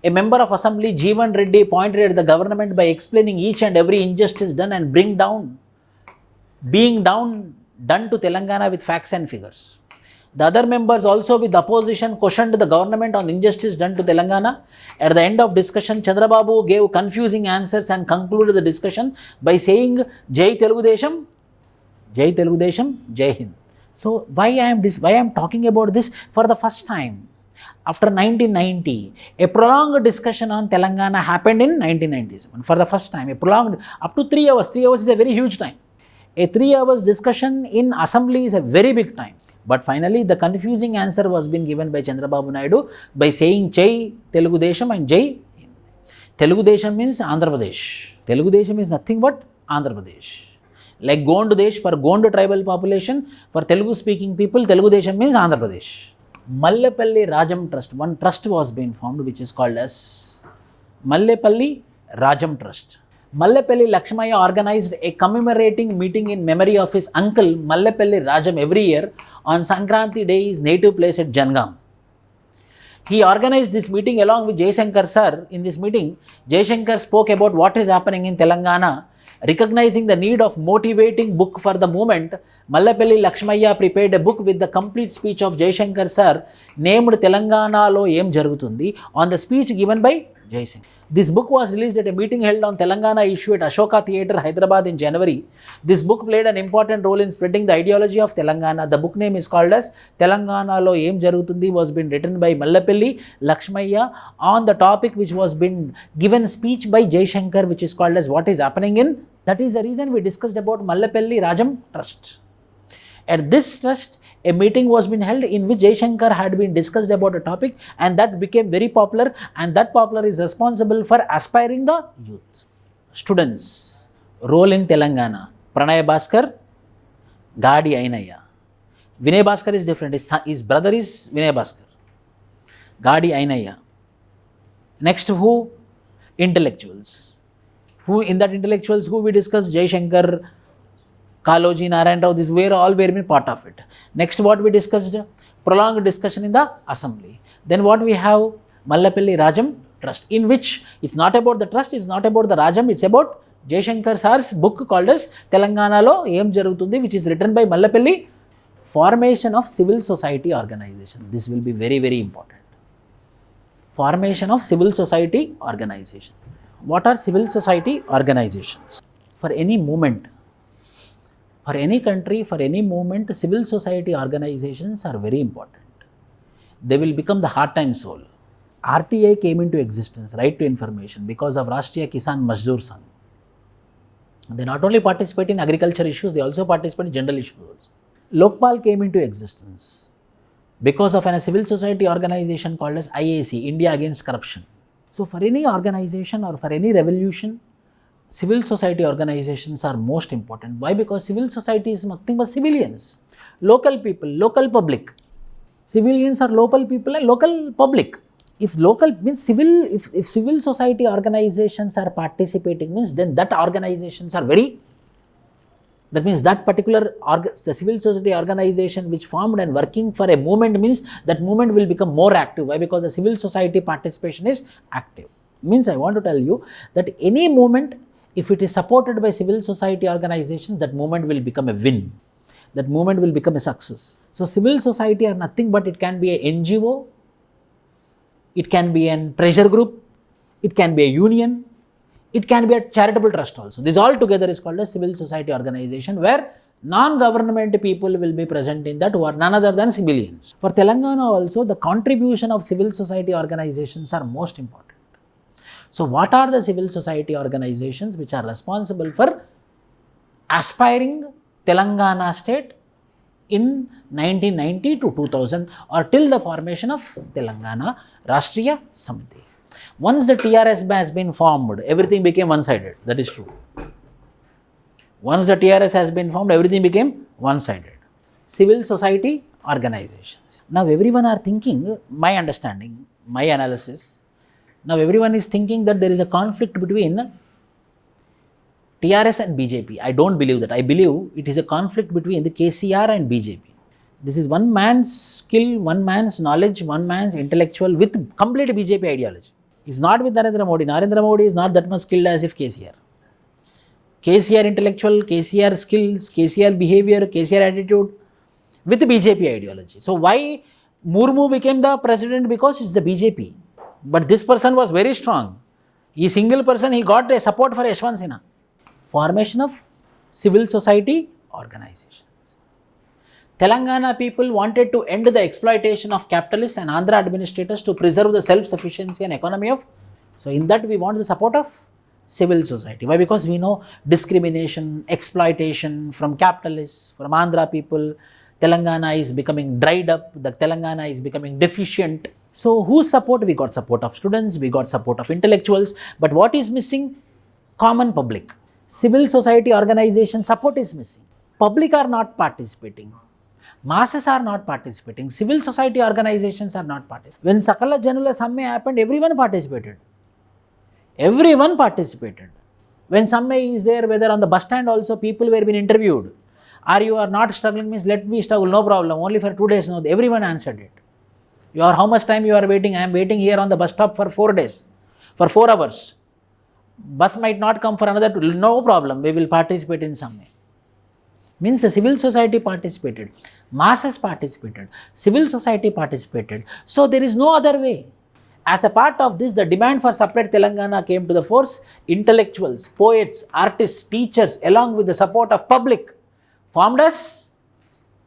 A member of Assembly, Jeevan Reddy, pointed at the government by explaining each and every injustice done and done to Telangana with facts and figures. The other members also with the opposition questioned the government on injustice done to Telangana. At the end of discussion, Chandrababu gave confusing answers and concluded the discussion by saying, Jai Telugudesham, Jai Telugudesham, Jai Hind. So why I am talking about this for the first time? After 1990, a prolonged discussion on Telangana happened in 1997. For the first time, a prolonged, up to 3 hours. 3 hours is a very huge time. A 3 hours discussion in assembly is a very big time. But finally, the confusing answer was been given by Chandrababu Naidu by saying Jai Telugudesham and Jai Hind. Telugudesham means Andhra Pradesh. Telugudesham is nothing but Andhra Pradesh. Like Gond Desh for Gond tribal population, for Telugu speaking people, Telugudesham means Andhra Pradesh. Mallepalli Rajam Trust, one trust was being formed which is called as Mallepalli Rajam Trust. Mallepalli Lakshmaya organized a commemorating meeting in memory of his uncle Mallepalli Rajam every year on Sankranti Day, his native place at Jangam. He organized this meeting along with Jaishankar sir. In this meeting, Jaishankar spoke about what is happening in Telangana. Recognizing the need of motivating book for the movement, Mallepalli Lakshmaya prepared a book with the complete speech of Jaishankar sir named Telangana Lo Em Jarugutundi on the speech given by Jaishankar. This book was released at a meeting held on Telangana issue at Ashoka Theatre, Hyderabad in January. This book played an important role in spreading the ideology of Telangana. The book name is called as Telangana Lo Em Jarugutundi, was been written by Mallepalli Lakshmaya on the topic which was been given speech by Jaishankar, which is called as what is happening in. That is the reason we discussed about Mallepalli Rajam Trust. At this trust, a meeting was been held in which Jaishankar had been discussed about a topic, and that became very popular, and that popular is responsible for aspiring the youth. Students, role in Telangana. Pranay Bhaskar, Gadi Ainaya. Vinay Bhaskar is different, his brother is Vinay Bhaskar. Gadi Ainaya. Next, who? Intellectuals. Who in that intellectuals, who we discussed? Jaishankar, Kaloji, Narayan Rao, these were all been part of it. Next, what we discussed? Prolonged discussion in the assembly. Then what we have? Mallepalli Rajam Trust, in which it's not about the trust, it's not about the Rajam, it's about Jaishankar sir's book called as Telangana Lo Em Jarugutundi, which is written by Mallepalli. Formation of civil society organization. This will be very, very important. Formation of civil society organization. What are civil society organizations? For any movement, for any country, for any movement, civil society organizations are very important. They will become the heart and soul. RTI came into existence, Right to Information, because of Rashtriya Kisan Mazdoor Sangh. They not only participate in agriculture issues, they also participate in general issues also. Lokpal came into existence because of a civil society organization called as IAC, India Against Corruption. So for any organization or for any revolution, civil society organizations are most important. Why? Because civil society is nothing but civilians, local people, local public. Civilians are local people and local public. If local means civil, if civil society organizations are participating, means then that organizations are very, that means that particular the civil society organization which formed and working for a movement, means that movement will become more active. Why? Because the civil society participation is active. Means I want to tell you that any movement, if it is supported by civil society organizations, that movement will become a win. That movement will become a success. So civil society are nothing but it can be a NGO, it can be a pressure group, it can be a union, it can be a charitable trust also. This all together is called a civil society organization, where non-government people will be present in that, who are none other than civilians. For Telangana also, the contribution of civil society organizations are most important. So what are the civil society organizations which are responsible for aspiring Telangana state in 1990 to 2000, or till the formation of Telangana Rashtriya Samiti? Once the TRS has been formed, everything became one-sided. That is true. Once the TRS has been formed, everything became one-sided. Civil society organizations. Now everyone are thinking, my understanding, my analysis, now everyone is thinking that there is a conflict between TRS and BJP. I don't believe that. I believe it is a conflict between the KCR and BJP. This is one man's skill, one man's knowledge, one man's intellectual with complete BJP ideology. It's not with Narendra Modi. Narendra Modi is not that much skilled as if KCR. KCR intellectual, KCR skills, KCR behavior, KCR attitude with BJP ideology. So why Murmu became the president? Because it's the BJP. But this person was very strong. He single person, he got a support for Yashwant Sinha. Formation of civil society organizations. Telangana people wanted to end the exploitation of capitalists and Andhra administrators to preserve the self-sufficiency and economy of. So in that we want the support of civil society. Why? Because we know discrimination, exploitation from capitalists, from Andhra people. Telangana is becoming dried up. The Telangana is becoming deficient. So whose support? We got support of students, we got support of intellectuals. But what is missing? Common public. Civil society organization support is missing. Public are not participating. Masses are not participating. Civil society organizations are not participating. When Sakala Janula Samme happened, everyone participated. Everyone participated. When Samme is there, whether on the bus stand also, people were being interviewed. Are you are not struggling? Means let me struggle, no problem. Only for 2 days. No, everyone answered it. You are how much time you are waiting? I am waiting here on the bus stop for 4 days, for 4 hours. Bus might not come for another 2. No problem. We will participate in some way. Means the civil society participated, masses participated, civil society participated. So there is no other way. As a part of this, the demand for separate Telangana came to the force. Intellectuals, poets, artists, teachers, along with the support of public, formed as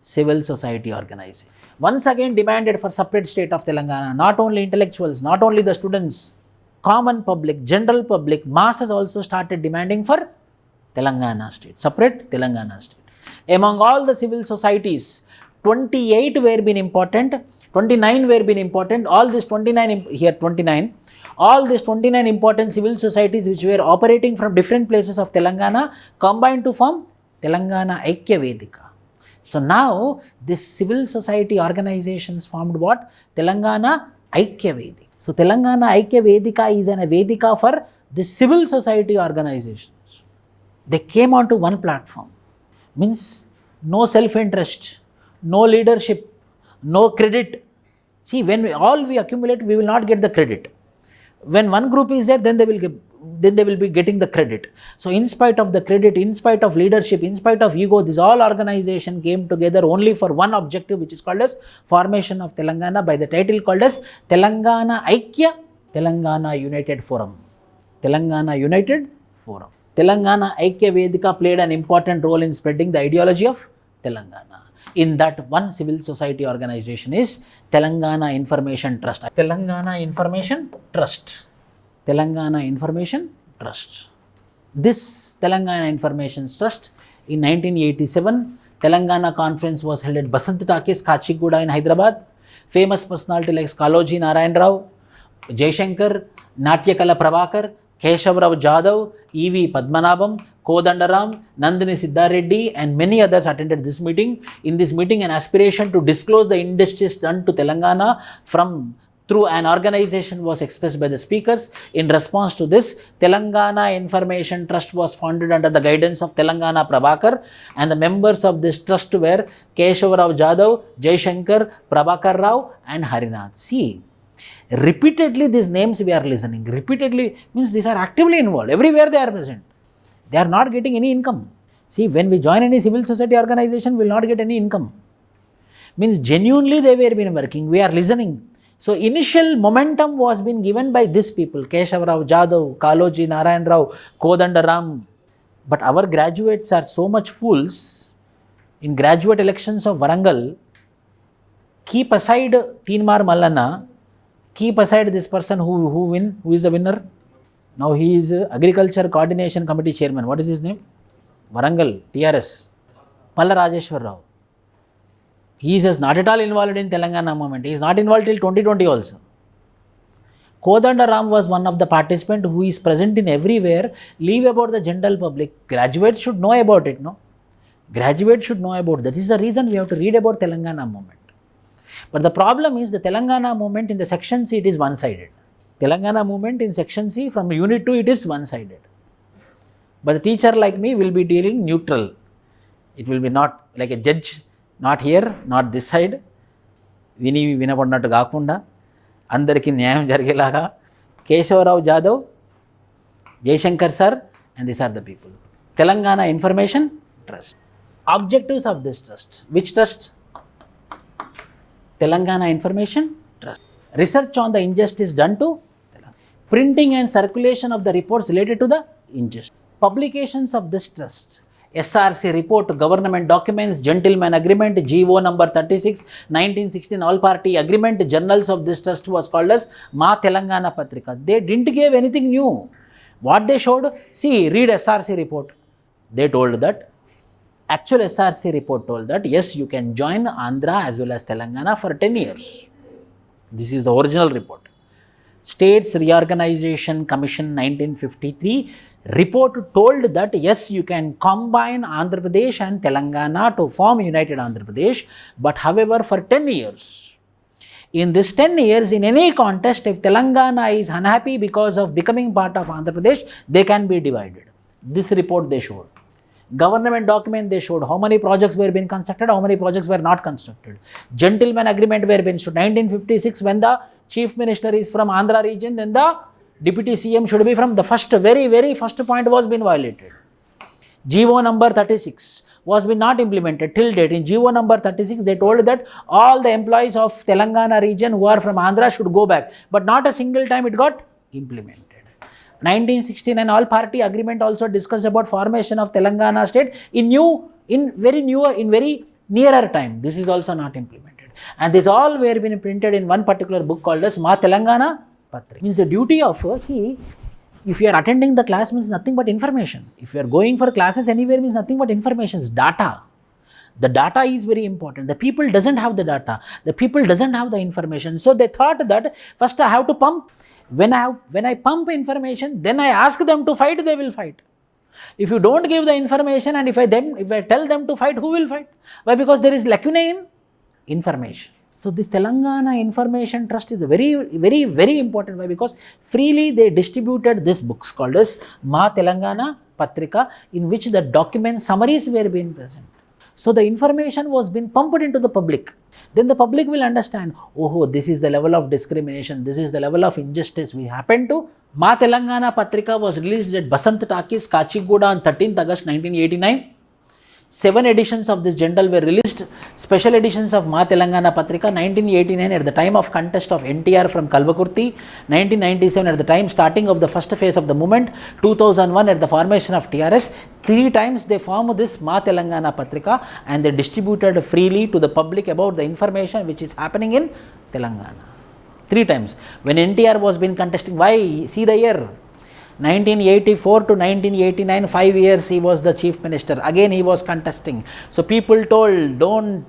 civil society organization. Once again demanded for separate state of Telangana. Not only intellectuals, not only the students, common public, general public, masses also started demanding for Telangana state, separate Telangana state. Among all the civil societies, 28 were been important, 29 were been important, all these 29, here 29, all these 29 important civil societies which were operating from different places of Telangana combined to form Telangana Aikya Vedika. So now this civil society organizations formed what? Telangana Aikya Vedika. So Telangana Aikya Vedika is a Vedika for the civil society organizations. They came onto one platform. Means no self-interest, no leadership, no credit. See, when we accumulate, we will not get the credit. When one group is there, then they will be getting the credit. So in spite of the credit, in spite of leadership, in spite of ego, this all organization came together only for one objective, which is called as formation of Telangana by the title called as Telangana Aikya, Telangana United Forum. Telangana United Forum. Telangana Aikya Vedika played an important role in spreading the ideology of Telangana. In that, one civil society organization is Telangana Information Trust. Telangana Information Trust. Telangana Information Trust. this Telangana Information Trust in 1987. Telangana conference was held at Basant Takis, Kachiguda in Hyderabad. Famous personality like Kaloji Narayan Rao, Jaishankar, Natyakala Prabhakar, Keshavrao Jadhav, E.V. Padmanabham, Kodandaram, Nandini Siddhareddy and many others attended this meeting. In this meeting, an aspiration to disclose the injustice done to Telangana through an organization was expressed by the speakers. In response to this, Telangana Information Trust was founded under the guidance of Telangana Prabhakar, and the members of this trust were Keshavrao Jadhav, Jaishankar, Prabhakar Rao and Harinath. See, repeatedly these names we are listening. Repeatedly means these are actively involved. Everywhere they are present. They are not getting any income. See, when we join any civil society organization, we will not get any income. Means genuinely they were been working. We are listening. So initial momentum was been given by these people, Keshavrao Jadhav, Kaloji Narayan Rao, Kodandaram. But our graduates are so much fools. In graduate elections of Warangal, keep aside Teenmar Mallana, keep aside this person who is the winner. Now he is Agriculture Coordination Committee Chairman. What is his name? Warangal, TRS. Palla Rajeshwar Rao. He is not at all involved in Telangana movement. He is not involved till 2020 also. Kodandaram was one of the participants who is present in everywhere. Leave about the general public. Graduates should know about it, no? Graduates should know about that. This is the reason we have to read about Telangana movement. But the problem is the Telangana movement in the section C, it is one-sided. Telangana movement in section C from unit 2, it is one-sided. But the teacher like me will be dealing neutral. It will be not like a judge. Not here, not this side. వినపడినట్టు కాకుండా అందరికీ న్యాయం జరిగేలాగా Keshavarao Jadhav, Jayashankar sir, and these are the people. Telangana Information Trust. Objectives of this trust. Which trust? Telangana Information Trust. Research on the injustice done to Telangana. Printing and circulation of the reports related to the injustice. Publications of this trust. SRC report, government documents, gentleman agreement, GO number 36, 1916 all party agreement, journals of this trust was called as Ma Telangana Patrika. They didn't give anything new. What they showed? See, read SRC report. They told that, actual SRC report told that, yes, you can join Andhra as well as Telangana for 10 years. This is the original report. States Reorganization Commission 1953 report told that yes, you can combine Andhra Pradesh and Telangana to form United Andhra Pradesh, but however for 10 years. In this 10 years, in any contest, if Telangana is unhappy because of becoming part of Andhra Pradesh, they can be divided. This report they showed. Government document they showed how many projects were being constructed, how many projects were not constructed. Gentleman agreement were being issued. 1956 when the chief minister is from Andhra region, then the deputy CM should be from the very first point was been violated. GO number 36 was been not implemented till date. In GO number 36 they told that all the employees of Telangana region who are from Andhra should go back, but not a single time it got implemented. 1969 all party agreement also discussed about formation of Telangana state in very nearer time. This is also not implemented, and this all were been printed in one particular book called as Ma Telangana Patrika. Means the duty of see, if you are attending the class means nothing but information. If you are going for classes anywhere means nothing but information, data. The data is very important. The people doesn't have the data. The people doesn't have the information. So they thought that first I have to pump. When I pump information, then I ask them to fight, they will fight. If you don't give the information and if I tell them to fight, who will fight? Why? Because there is lacunae in information. So this Telangana Information Trust is very important. Why? Because freely they distributed these books called as Ma Telangana Patrika, in which the document summaries were being present. So the information was being pumped into the public. Then the public will understand, oh, this is the level of discrimination, this is the level of injustice we happen to. Ma Telangana Patrika was released at Basant Takis, Kachiguda on 13th August 1989. 7 editions of this journal were released. Special editions of Ma Telangana Patrika, 1989 at the time of contest of NTR from Kalvakurti, 1997 at the time starting of the first phase of the movement, 2001 at the formation of TRS. 3 times they formed this Ma Telangana Patrika and they distributed freely to the public about the information which is happening in Telangana. 3 times. When NTR was been contesting, why? See the year. 1984 to 1989, 5 years he was the chief minister. Again he was contesting. So people told, don't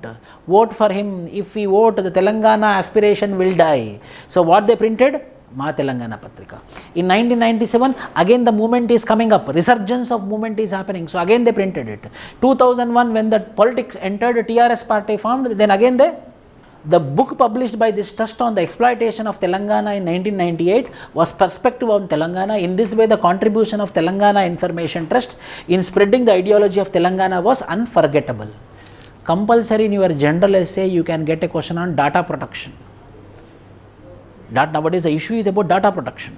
vote for him. If we vote, the Telangana aspiration will die. So what they printed? Ma Telangana Patrika. In 1997, again the movement is coming up. Resurgence of movement is happening. So again they printed it. 2001, when the politics entered, TRS party formed, then again the book published by this trust on the exploitation of Telangana in 1998 was Perspective on Telangana. In this way, the contribution of Telangana Information Trust in spreading the ideology of Telangana was unforgettable. Compulsory in your general essay, you can get a question on data protection. Nowadays, the issue is about data protection.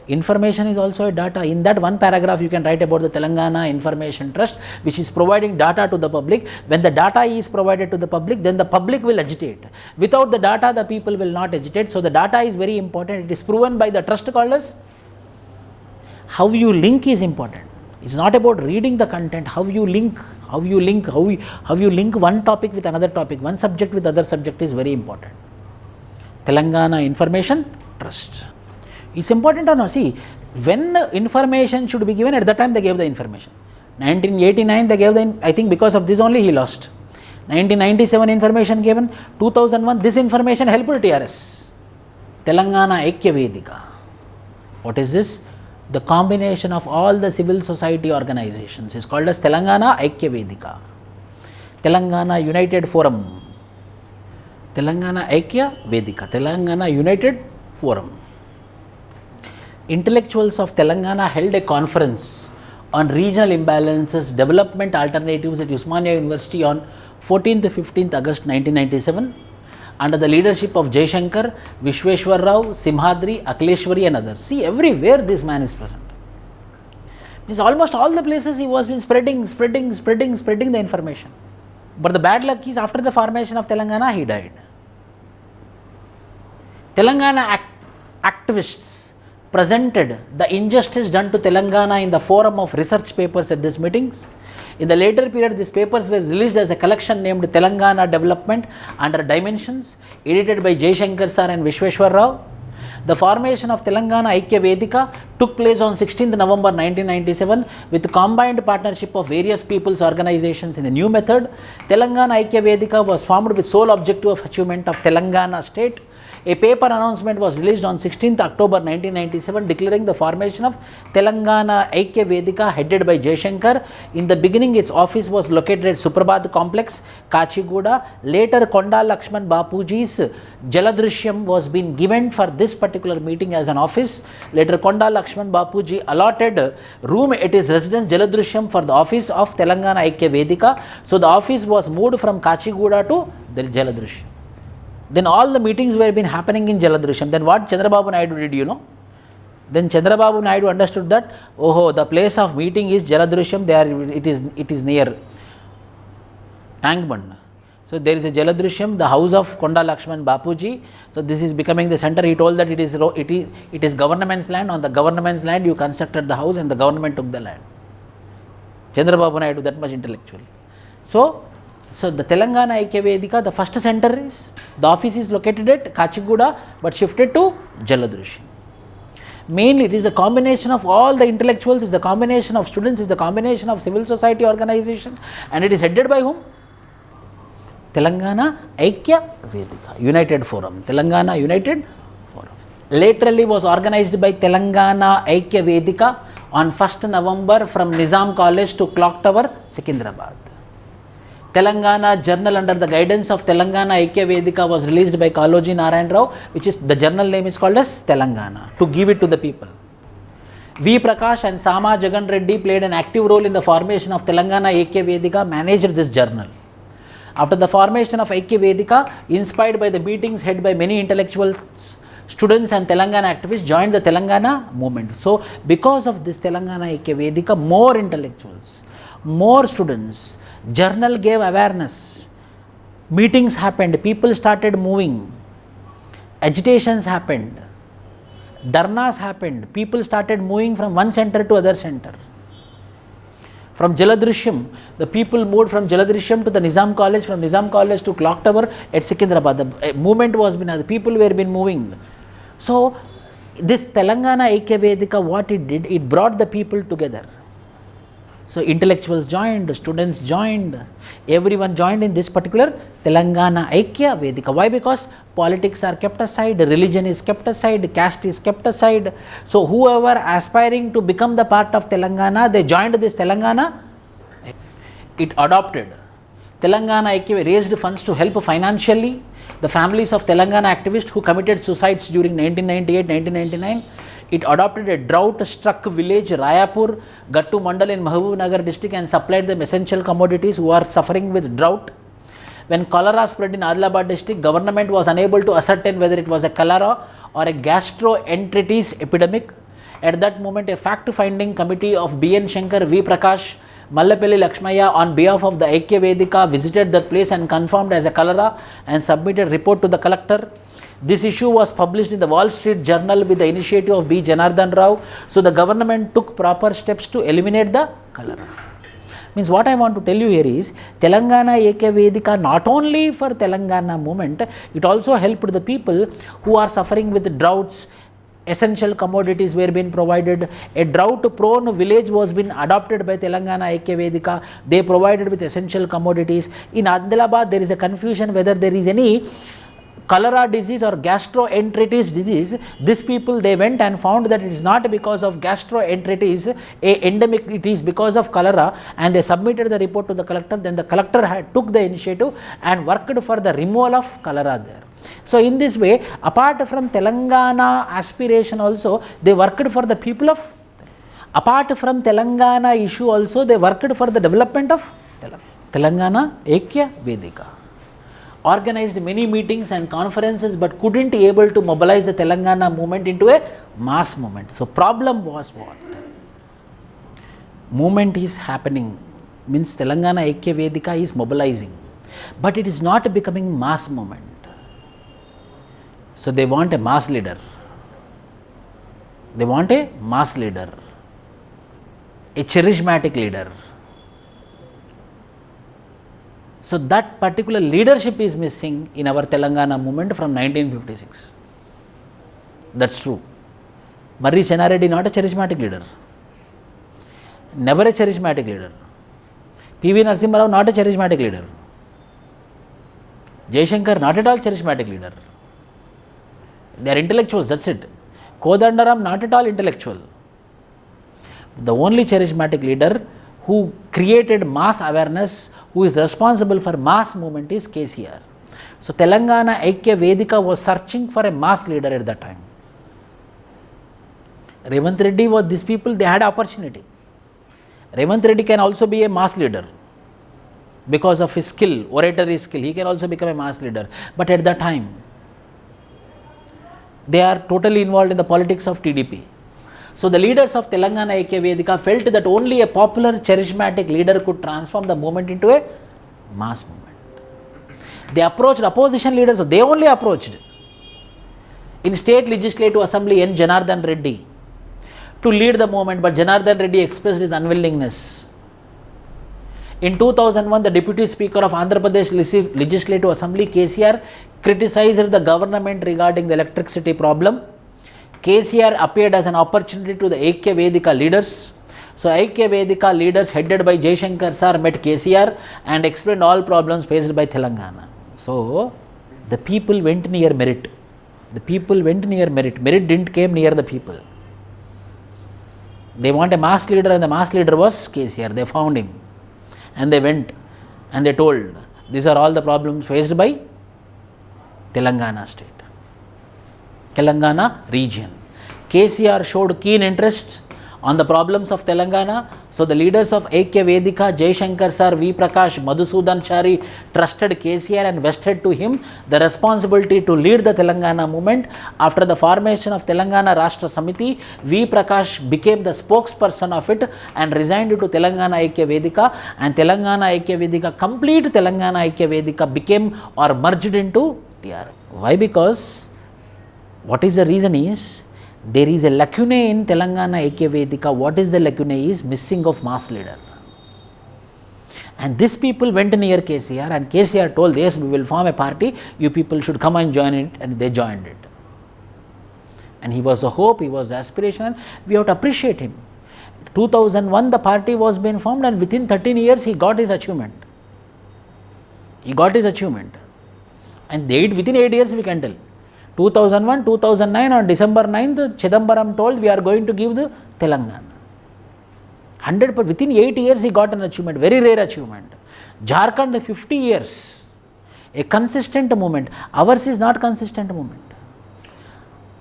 Information is also a data. In that one paragraph, you can write about the Telangana Information Trust, which is providing data to the public. When the data is provided to the public, then the public will agitate. Without the data, the people will not agitate. So the data is very important. It is proven by the trust called as how you link is important. It's not about reading the content. How you link one topic with another topic, one subject with other subject is very important. Telangana Information Trust. It's important or not? See, when information should be given, at that time they gave the information. 1989 they gave I think because of this only he lost. 1997 information given. 2001 this information helped TRS. Telangana Aikya Vedika. What is this? The combination of all the civil society organizations is called as Telangana Aikya Vedika. Telangana United Forum. Telangana Aikya Vedika. Telangana United Forum. Intellectuals of Telangana held a conference on regional imbalances, development alternatives at Usmania University on 14th to 15th August 1997 under the leadership of Jaishankar, Vishweshwar Rao, Simhadri, Akleshwari and others. See, everywhere this man is present. Means almost all the places he was spreading the information. But the bad luck is after the formation of Telangana, he died. Telangana activists presented the injustice done to Telangana in the form of research papers at these meetings. In the later period, these papers were released as a collection named Telangana Development Under Dimensions, edited by Jaishankar Sir and Vishweshwar Rao. The formation of Telangana Aikya Vedika took place on 16th November 1997 with the combined partnership of various people's organizations in a new method. Telangana Aikya Vedika was formed with sole objective of achievement of Telangana state. A paper announcement was released on 16th October 1997 declaring the formation of Telangana Aikya Vedika headed by Jaishankar. In the beginning, its office was located at Suprabhat Complex, Kachiguda. Later, Konda Lakshman Bapuji's Jaladrishyam was being given for this particular meeting as an office. Later, Konda Lakshman Bapuji allotted room at his residence Jaladrishyam for the office of Telangana Aikya Vedika. So, the office was moved from Kachiguda to the Jaladrishyam. Then all the meetings were been happening in Jaladrishyam. Then what Chandrababu Naidu did, you know? Then Chandrababu Naidu understood that, oh, the place of meeting is Jaladrishyam, it is near Tangband. So there is a Jaladrishyam, the house of Konda Lakshman Bapuji. So this is becoming the center. He told that it is government's land. On the government's land you constructed the house and the government took the land. Chandrababu Naidu, that much intellectual. So the Telangana Aikya Vedika, the first center is, the office is located at Kachiguda but shifted to Jaladrishyam. Mainly it is a combination of all the intellectuals, it's the combination of students, it's the combination of civil society organization, and it is headed by whom? Telangana Aikya Vedika, United Forum. Telangana United Forum. Laterally was organized by Telangana Aikya Vedika on 1st November from Nizam College to Clock Tower, Secunderabad. Telangana Journal under the guidance of Telangana Aikya Vedika was released by Kaloji Narayan Rao, which is the journal name is called as Telangana, to give it to the people. V. Prakash and Sama Jagan Reddy played an active role in the formation of Telangana Aikya Vedika, managed this journal. After the formation of Aikya Vedika, inspired by the meetings held by many intellectuals, students and Telangana activists joined the Telangana movement. So, because of this Telangana Aikya Vedika, more intellectuals, more students, journal gave awareness, meetings happened, people started moving, agitations happened, dharnas happened, people started moving from one center to other center. From Jaladrishyam, the people moved from Jaladrishyam to the Nizam College, from Nizam College to Clock Tower at Secunderabad. The movement was been, the people were been moving. So, This Telangana Aikya Vedika, what it did, it brought the people together. So intellectuals joined, students joined, everyone joined in this particular Telangana Aikya Vedika. Why? Because politics are kept aside, religion is kept aside, caste is kept aside. So whoever aspiring to become the part of Telangana, they joined this Telangana. It adopted. Telangana Aikya raised funds to help financially the families of Telangana activists who committed suicides during 1998-1999. It adopted a drought-struck village, Rayapur, Gattu Mandal in Mahabubnagar district, and supplied them essential commodities who are suffering with drought. When cholera spread in Adilabad district, government was unable to ascertain whether it was a cholera or a gastroenteritis epidemic. At that moment, a fact-finding committee of B.N. Shankar, V. Prakash, Mallapalli Lakshmaya on behalf of the Aikya Vedika visited that place and confirmed as a cholera and submitted report to the collector. This issue was published in the Wall Street Journal with the initiative of B. Janardhan Rao. So the government took proper steps to eliminate the cholera. Means what I want to tell you here is Telangana Aikya Vedika not only for Telangana movement, it also helped the people who are suffering with droughts. Essential commodities were being provided. A drought-prone village was being adopted by Telangana Aikya Vedika. They provided with essential commodities. In Adilabad, there is a confusion whether there is any cholera disease or gastroenteritis disease. These people, they went and found that it is not because of gastroenteritis, a endemic, it is because of cholera, and they submitted the report to the collector. Then the collector took the initiative and worked for the removal of cholera there. So in this way, apart from Telangana aspiration also, they worked for the people of, apart from Telangana issue also, they worked for the development of Telangana Aikya Vedika. Organized many meetings and conferences but couldn't be able to mobilize the Telangana movement into a mass movement. So problem was what? Movement is happening, means Telangana Aikya Vedika is mobilizing, but it is not becoming mass movement. So they want a mass leader. They want a mass leader, a charismatic leader. So that particular leadership is missing in our Telangana movement from 1956. That's true. Marri Chenareddy not a charismatic leader. Never a charismatic leader. P.V. Narasimha Rao not a charismatic leader. Jaishankar not at all charismatic leader. They are intellectuals, that's it. Kodandaram not at all intellectual. The only charismatic leader who created mass awareness, who is responsible for mass movement is KCR. So Telangana Aikya Vedika was searching for a mass leader at that time. Revanth Reddy was, these people, they had opportunity. Revanth Reddy can also be a mass leader because of his skill, oratory skill. He can also become a mass leader. But at that time, they are totally involved in the politics of TDP. So the leaders of Telangana Aikya Vedika felt that only a popular charismatic leader could transform the movement into a mass movement. They approached opposition leaders, so they only approached in State Legislative Assembly N. Janardhan Reddy to lead the movement, but Janardhan Reddy expressed his unwillingness. In 2001, the Deputy Speaker of Andhra Pradesh Legislative Assembly, KCR, criticized the government regarding the electricity problem. KCR appeared as an opportunity to the Aikya Vedika leaders. So Aikya Vedika leaders headed by Jaishankar sir met KCR and explained all problems faced by Telangana. So the people went near merit. The people went near merit. Merit didn't came near the people. They want a mass leader and the mass leader was KCR. They found him and they went and they told these are all the problems faced by Telangana state. Telangana region. KCR showed keen interest on the problems of Telangana. So the leaders of Aikya Vedika, Jaishankar sir, V. Prakash, Madhusudan Chari trusted KCR and vested to him the responsibility to lead the Telangana movement. After the formation of Telangana Rashtra Samiti, V. Prakash became the spokesperson of it and resigned to Telangana Aikya Vedika, and Telangana Aikya Vedika, complete Telangana Aikya Vedika became or merged into TR. Why? Because what is the reason is, there is a lacune in Telangana Aikya Vedika. What is the lacune is missing of mass leader. And these people went near KCR and KCR told, yes, we will form a party, you people should come and join it, and they joined it. And he was the hope, he was the aspiration. We have to appreciate him. 2001 the party was being formed, and within 13 years he got his achievement. He got his achievement. And within 8 years we can tell. 2001, 2009 on December 9th, Chidambaram told we are going to give the Telangana. 100%, within 8 years he got an achievement, very rare achievement. Jharkhand 50 years, a consistent movement. Ours is not consistent movement.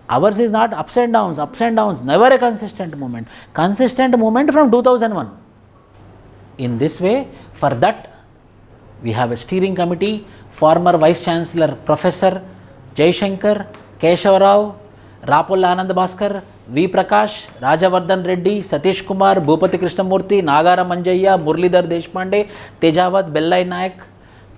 Ours is not ups and downs, never a consistent movement. Consistent movement from 2001. In this way, for that, we have a steering committee, former Vice Chancellor Professor Jaishankar, Keshav Rao, Rapul Anand Bhaskar, V. Prakash, Rajavardhan Reddy, Satish Kumar, Bhupati Krishnamurthy, Nagara Manjayya, Murlidhar Deshpande, Tejawat, Bellai Nayak,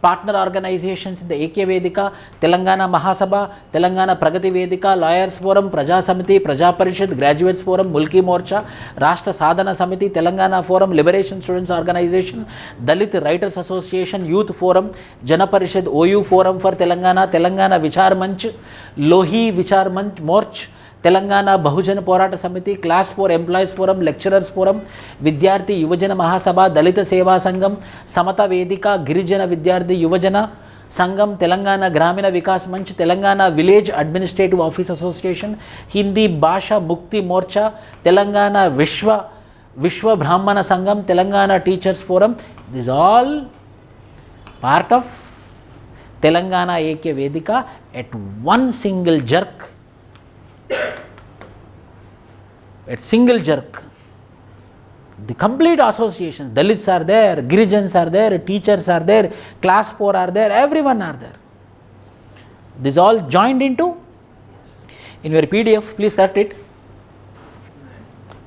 partner organizations in the AK Vedika, Telangana Mahasabha, Telangana Pragati Vedika, Lawyers Forum, Praja Samiti, Praja Parishad, Graduates Forum, Mulki Morcha, Rashtra Sadhana Samiti, Telangana Forum, Liberation Students Organization, Dalit Writers Association, Youth Forum, Jana Parishad, OU Forum for Telangana, Telangana Vichar Manch, Lohi Vichar Manch, Morch, Telangana Bahujan Porata Samiti, Class 4 Employees Forum, Lecturers Forum, Vidyarthi Yuvajana Mahasabha, Dalita Seva Sangam, Samata Vedika, Girijana Vidyarthi Yuvajana Sangam, Telangana Gramina Vikas Manch, Telangana Village Administrative Office Association, Hindi Bhasha Mukti Morcha, Telangana Vishwa Brahmana Sangam, Telangana Teachers Forum. This is all part of Telangana AK Vedika at one single jerk. At single jerk, the complete association, Dalits are there, Girijans are there, teachers are there, class 4 are there, everyone are there. This all joined into, in your PDF, please correct it,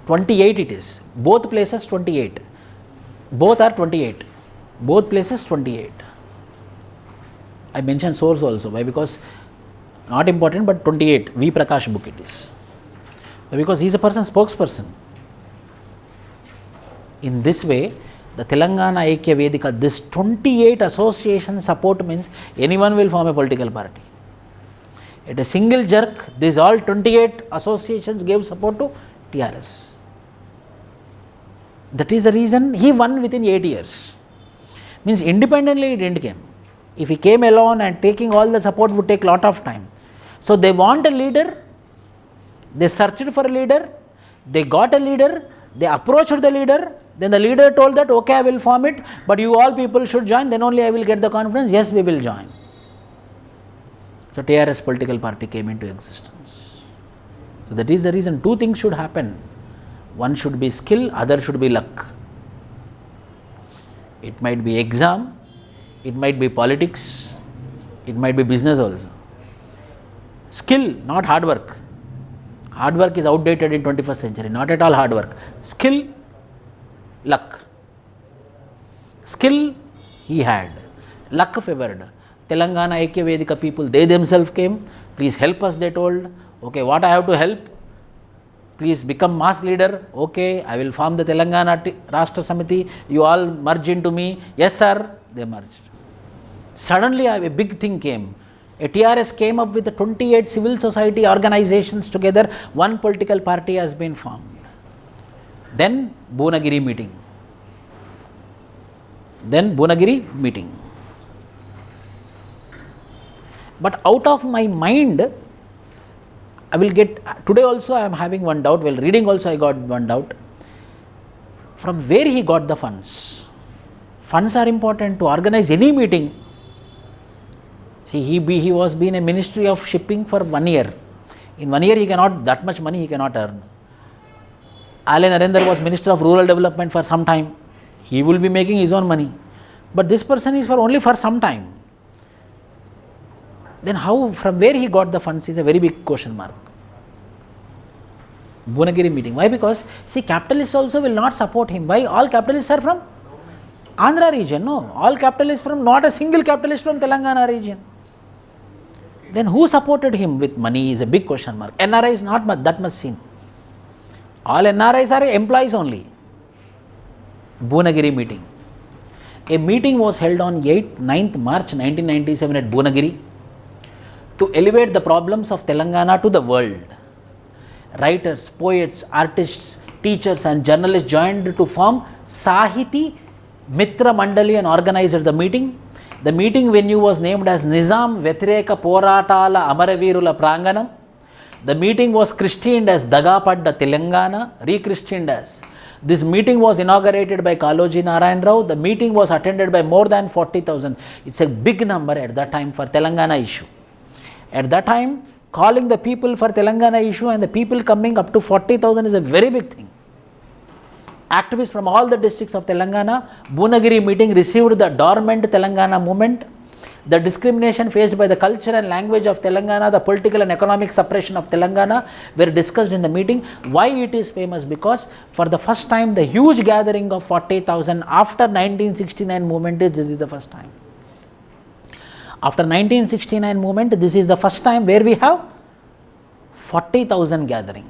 28 it is, both places 28, both are 28, both places 28. I mentioned source also, why? Because not important, but 28, V. Prakash book it is. Because he is a person, spokesperson. In this way, the Telangana Aikya Vedika, this 28 association support means anyone will form a political party. At a single jerk, these all 28 associations gave support to TRS. That is the reason he won within 8 years. Means independently he didn't came. If he came alone and taking all the support would take lot of time. So they want a leader. They searched for a leader, they got a leader, they approached the leader, then the leader told that okay, I will form it, but you all people should join, then only I will get the confidence, yes, we will join. So TRS political party came into existence. So that is the reason two things should happen. One should be skill, other should be luck. It might be exam, it might be politics, it might be business also. Skill, not hard work. Hard work is outdated in 21st century, not at all hard work. Skill, luck. Skill he had, luck favored. Telangana Aikya Vedika people, they themselves came, please help us, they told. Okay, what I have to help? Please become mass leader. Okay, I will form the Telangana Rashtra Samiti, you all merge into me. Yes sir, they merged. Suddenly a big thing came. A TRS came up with the 28 civil society organizations together, one political party has been formed. Then Bhunagiri meeting. But out of my mind, I will get, today also I am having one doubt, while reading also I got one doubt. From where he got the funds? Funds are important to organize any meeting. See, he was been a ministry of shipping for 1 year. In 1 year he cannot, that much money he cannot earn. Alain Narendra was minister of rural development for some time. He will be making his own money. But this person is for only for some time. Then how, from where he got the funds is a very big question mark. Bhunagiri meeting. Why? Because, see, capitalists also will not support him. Why? All capitalists are from Andhra region. No, all capitalists from, not a single capitalist from Telangana region. Then who supported him with money is a big question mark. NRI is not that much seen. All NRIs are employees only. Bhunagiri meeting. A meeting was held on 9th March 1997 at Bhunagiri to elevate the problems of Telangana to the world. writers, poets, artists, teachers and journalists joined to form Sahiti Mitra Mandali and organized the meeting. The meeting venue was named as Nizam Vetireka Poratala Amaravirula Pranganam. The meeting was christened as Dagapadda Telangana, re-christened as. This meeting was inaugurated by Kaloji Narayan Rao. The meeting was attended by more than 40,000. It's a big number at that time for Telangana issue. At that time, calling the people for Telangana issue and the people coming up to 40,000 is a very big thing. Activists from all the districts of Telangana, Bhunagiri meeting received the dormant Telangana movement. The discrimination faced by the culture and language of Telangana, the political and economic suppression of Telangana were discussed in the meeting. Why it is famous? Because for the first time, the huge gathering of 40,000 after 1969 movement, this is the first time. After 1969 movement, this is the first time where we have 40,000 gathering.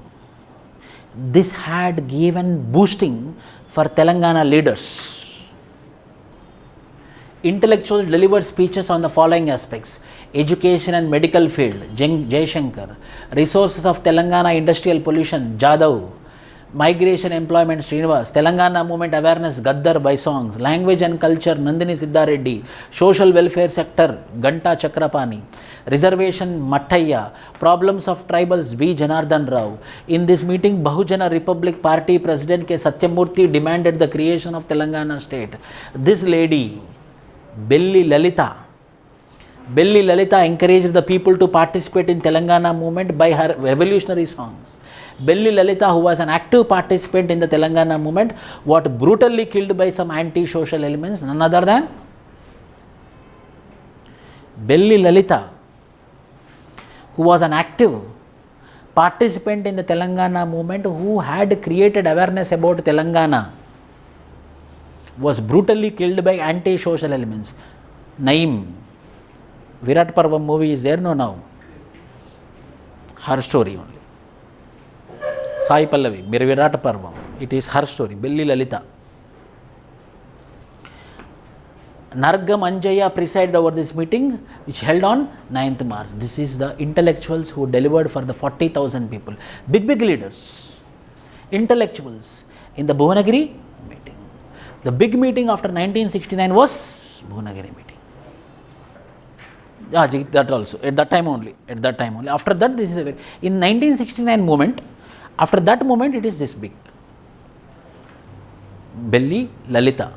This had given boosting for Telangana leaders. Intellectuals delivered speeches on the following aspects: education and medical field, Jaishankar; resources of Telangana, industrial pollution, Jadhav; migration employment, Srinivas; Telangana movement awareness, Gaddar by songs; language and culture, Nandini Siddhareddy; social welfare sector, Ganta Chakrapani; reservation, Mattaya; problems of tribals, B. Janardhan Rao. In this meeting, Bahujana Republic Party President K. Satyamurthy demanded the creation of Telangana state. This lady, Belli Lalita encouraged the people to participate in Telangana movement by her revolutionary songs. Belli Lalita, who was an active participant in the Telangana movement, was brutally killed by some anti-social elements, none other than Belli Lalita, who was an active participant in the Telangana movement, who had created awareness about Telangana, was brutally killed by anti-social elements. Naeem, Virat Parvam movie is there? No, now. Her story only. Sai Pallavi, Virat Parvam. It is her story. Belli Lalita. Nargam Anjaya presided over this meeting, which held on 9th March. This is the intellectuals who delivered for the 40,000 people. Big leaders, intellectuals in the Bhuvanagiri meeting. The big meeting after 1969 was Bhuvanagiri meeting. Yeah, that also, at that time only. After that, this is a very, in 1969 movement, after that moment, it is this big. Belli Lalita.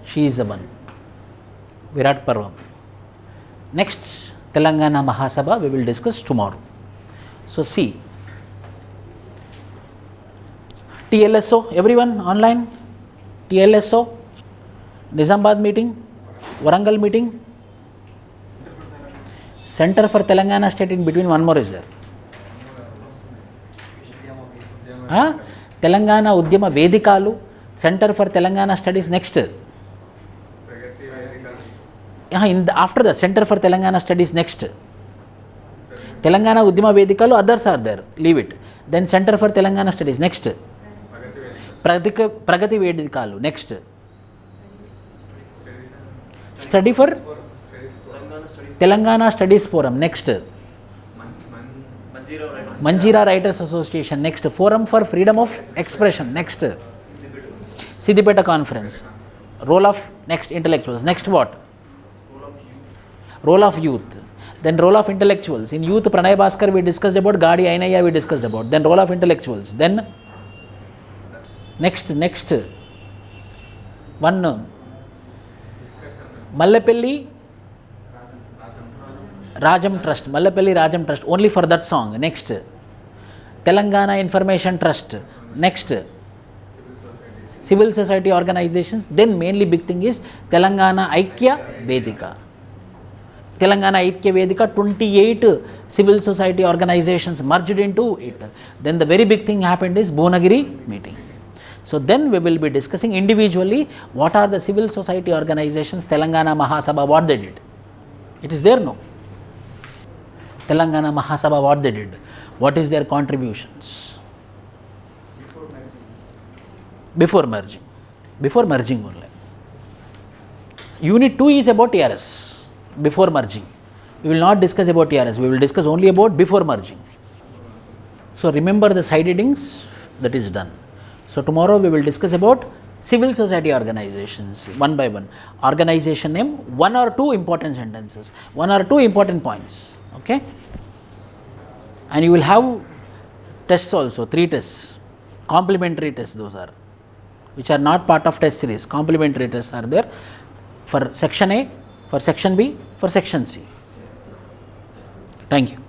She is the one. Virat Parvam. Next, Telangana Mahasabha, we will discuss tomorrow. So, see. TLSO, everyone online? TLSO, Nizamabad meeting, Warangal meeting, Center for Telangana State, in between one more is there. Telangana Udyama Vedikalu, Center for Telangana Studies next. After the Center for Telangana Studies next. Telangana Udyama Vedikalu, others are there, leave it. Then Center for Telangana Studies next. Pragati Vedikalu next. Study for Telangana Studies Forum next. Manjira Writers Association next. Forum for Freedom of Expression next. Siddipeta Conference. Role of next intellectuals. Next what? Role of youth. Then role of intellectuals. In youth, Pranay Bhaskar we discussed about, Gadi Ainaya we discussed about. Then role of intellectuals. Then next one, Mallepelli Rajam Trust. Mallepelli Rajam Trust, only for that song. Next, Telangana Information Trust. Next, civil society organizations. Then mainly big thing is Telangana Aikya Vedika. Telangana Aikya Vedika, 28 civil society organizations merged into it. Then the very big thing happened is Bhuvanagiri meeting. So then we will be discussing individually what are the civil society organizations, Telangana Mahasabha, what they did. It is there, no? Telangana Mahasabha, what they did. What is their contributions? Before merging. Before merging only. Unit 2 is about TRS. Before merging. We will not discuss about TRS. We will discuss only about before merging. So remember the side headings, that is done. So tomorrow we will discuss about civil society organizations one by one. Organization name, one or two important sentences, one or two important points. Okay. And you will have tests also, 3 tests, complementary tests those are, which are not part of test series. Complementary tests are there for section A, for section B, for section C. Thank you.